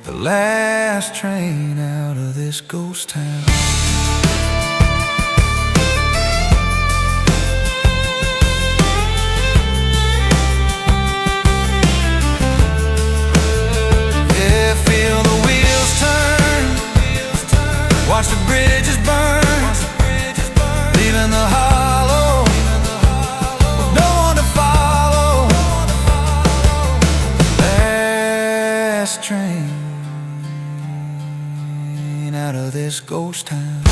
The last train out of this ghost town. Yeah, feel the wheels turn, watch the bridges burn, leaving the hollow with no one to follow. Last train out of this ghost town.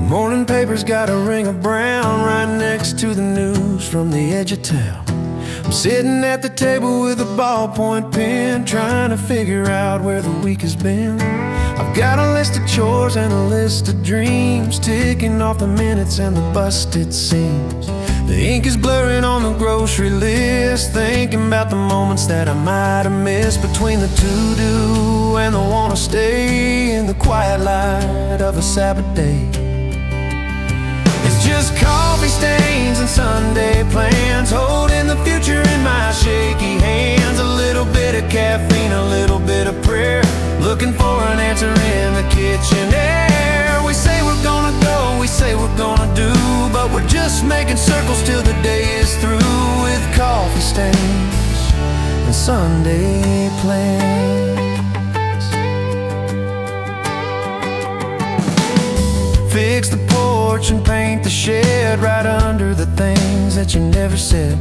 Morning paper's got a ring of brown right next to the news from the edge of town. I'm sitting at the table with a ballpoint pen, trying to figure out where the week has been. I've got a list of chores and a list of dreams, ticking off the minutes and the busted seams. The ink is blurring on the grocery list, thinking about the moments that I might have missed, between the to-do and the wanna stay in the quiet light of a Sabbath day. Just coffee stains and Sunday plans, holding the future in my shaky hands. A little bit of caffeine, a little bit of prayer, looking for an answer in the kitchen air. We say we're gonna go, we say we're gonna do, but we're just making circles till the day is through, with coffee stains and Sunday plans. Fix the porch and paint the shed, right under the things that you never said.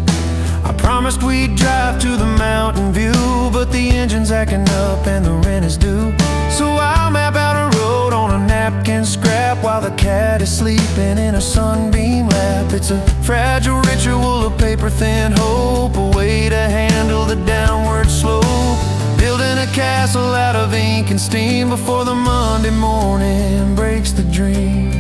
I promised we'd drive to the Mountain View, but the engine's acting up and the rent is due. So I'll map out a road on a napkin scrap, while the cat is sleeping in a sunbeam lap. It's a fragile ritual of paper-thin hope, a way to handle the downward slope, building a castle out of ink and steam before the Monday morning breaks the dream.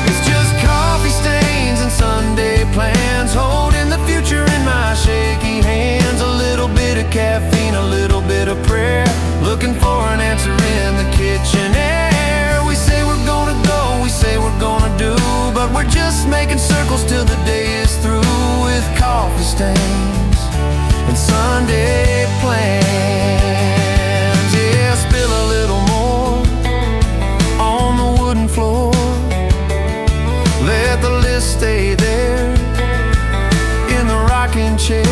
It's just coffee stains and Sunday plans, holding the future in my shaky hands. A little bit of caffeine, a little bit of prayer, looking for an answer in the kitchen air. We say we're gonna go, we say we're gonna do, but we're just making circles till the day is through, with coffee stains and Sunday plans. Yeah, spill a little more on the wooden floor, let the list stay there in the rocking chair.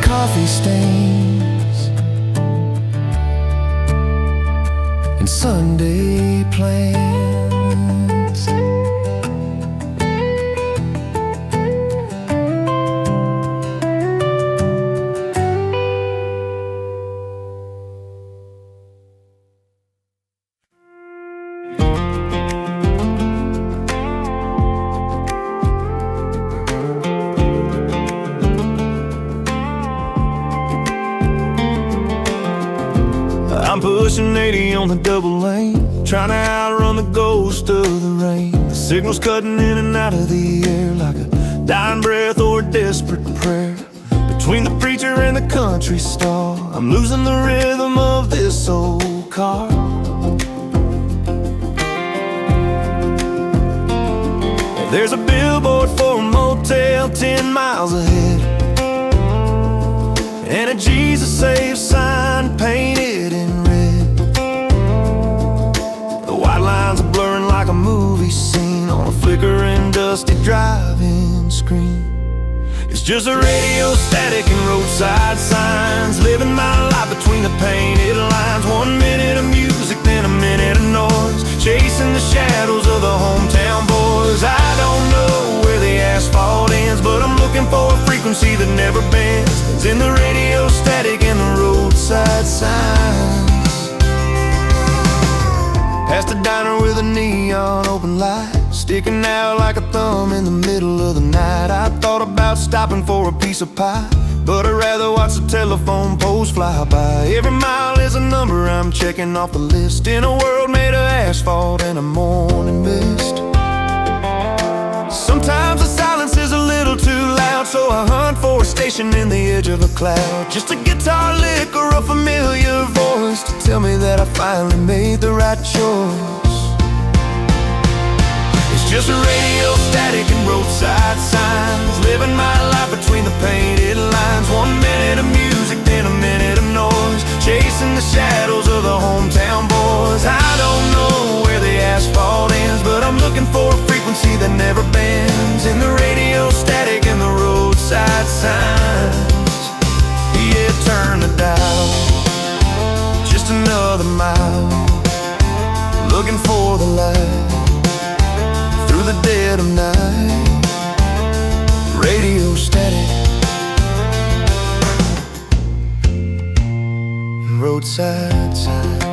Coffee stains and Sunday plans. I'm pushing 80 on the double lane, trying to outrun the ghost of the rain. The signal's cutting in and out of the air like a dying breath or a desperate prayer. Between the preacher and the country star, I'm losing the rhythm of this old car. There's a billboard for a motel 10 miles ahead, and a Jesus Saves sign painted in red. The white lines are blurring like a movie scene on a flickering dusty driving screen. It's just a radio static and roadside signs, living my life between the painted lines. 1 minute of music, then a minute of noise, chasing the shadows of the hometown boys. I don't know where the asphalt ends, but I'm looking for a frequency that never bends. It's in the radio static and the roadside signs. Past a diner with a neon open light, sticking out like a thumb in the middle of the night. I thought about stopping for a piece of pie, but I'd rather watch the telephone poles fly by. Every mile is a number I'm checking off the list, in a world made of asphalt and a morning mist. Sometimes the silence is a little too loud, so I hunt for a station in the edge of a cloud. Just a guitar lick or a familiar voice to tell me that I finally made the right choice. It's just a radio static and roadside signs, living my life between the painted lines. 1 minute of music, then a minute of noise, chasing the shadows of the hometown boys. I don't know where the asphalt ends, but I'm looking for a frequency that never bends, in the radio static and the roadside signs. Yeah, turn the dial, just another mile, looking for the light through the dead of night. Radio static, roadside signs.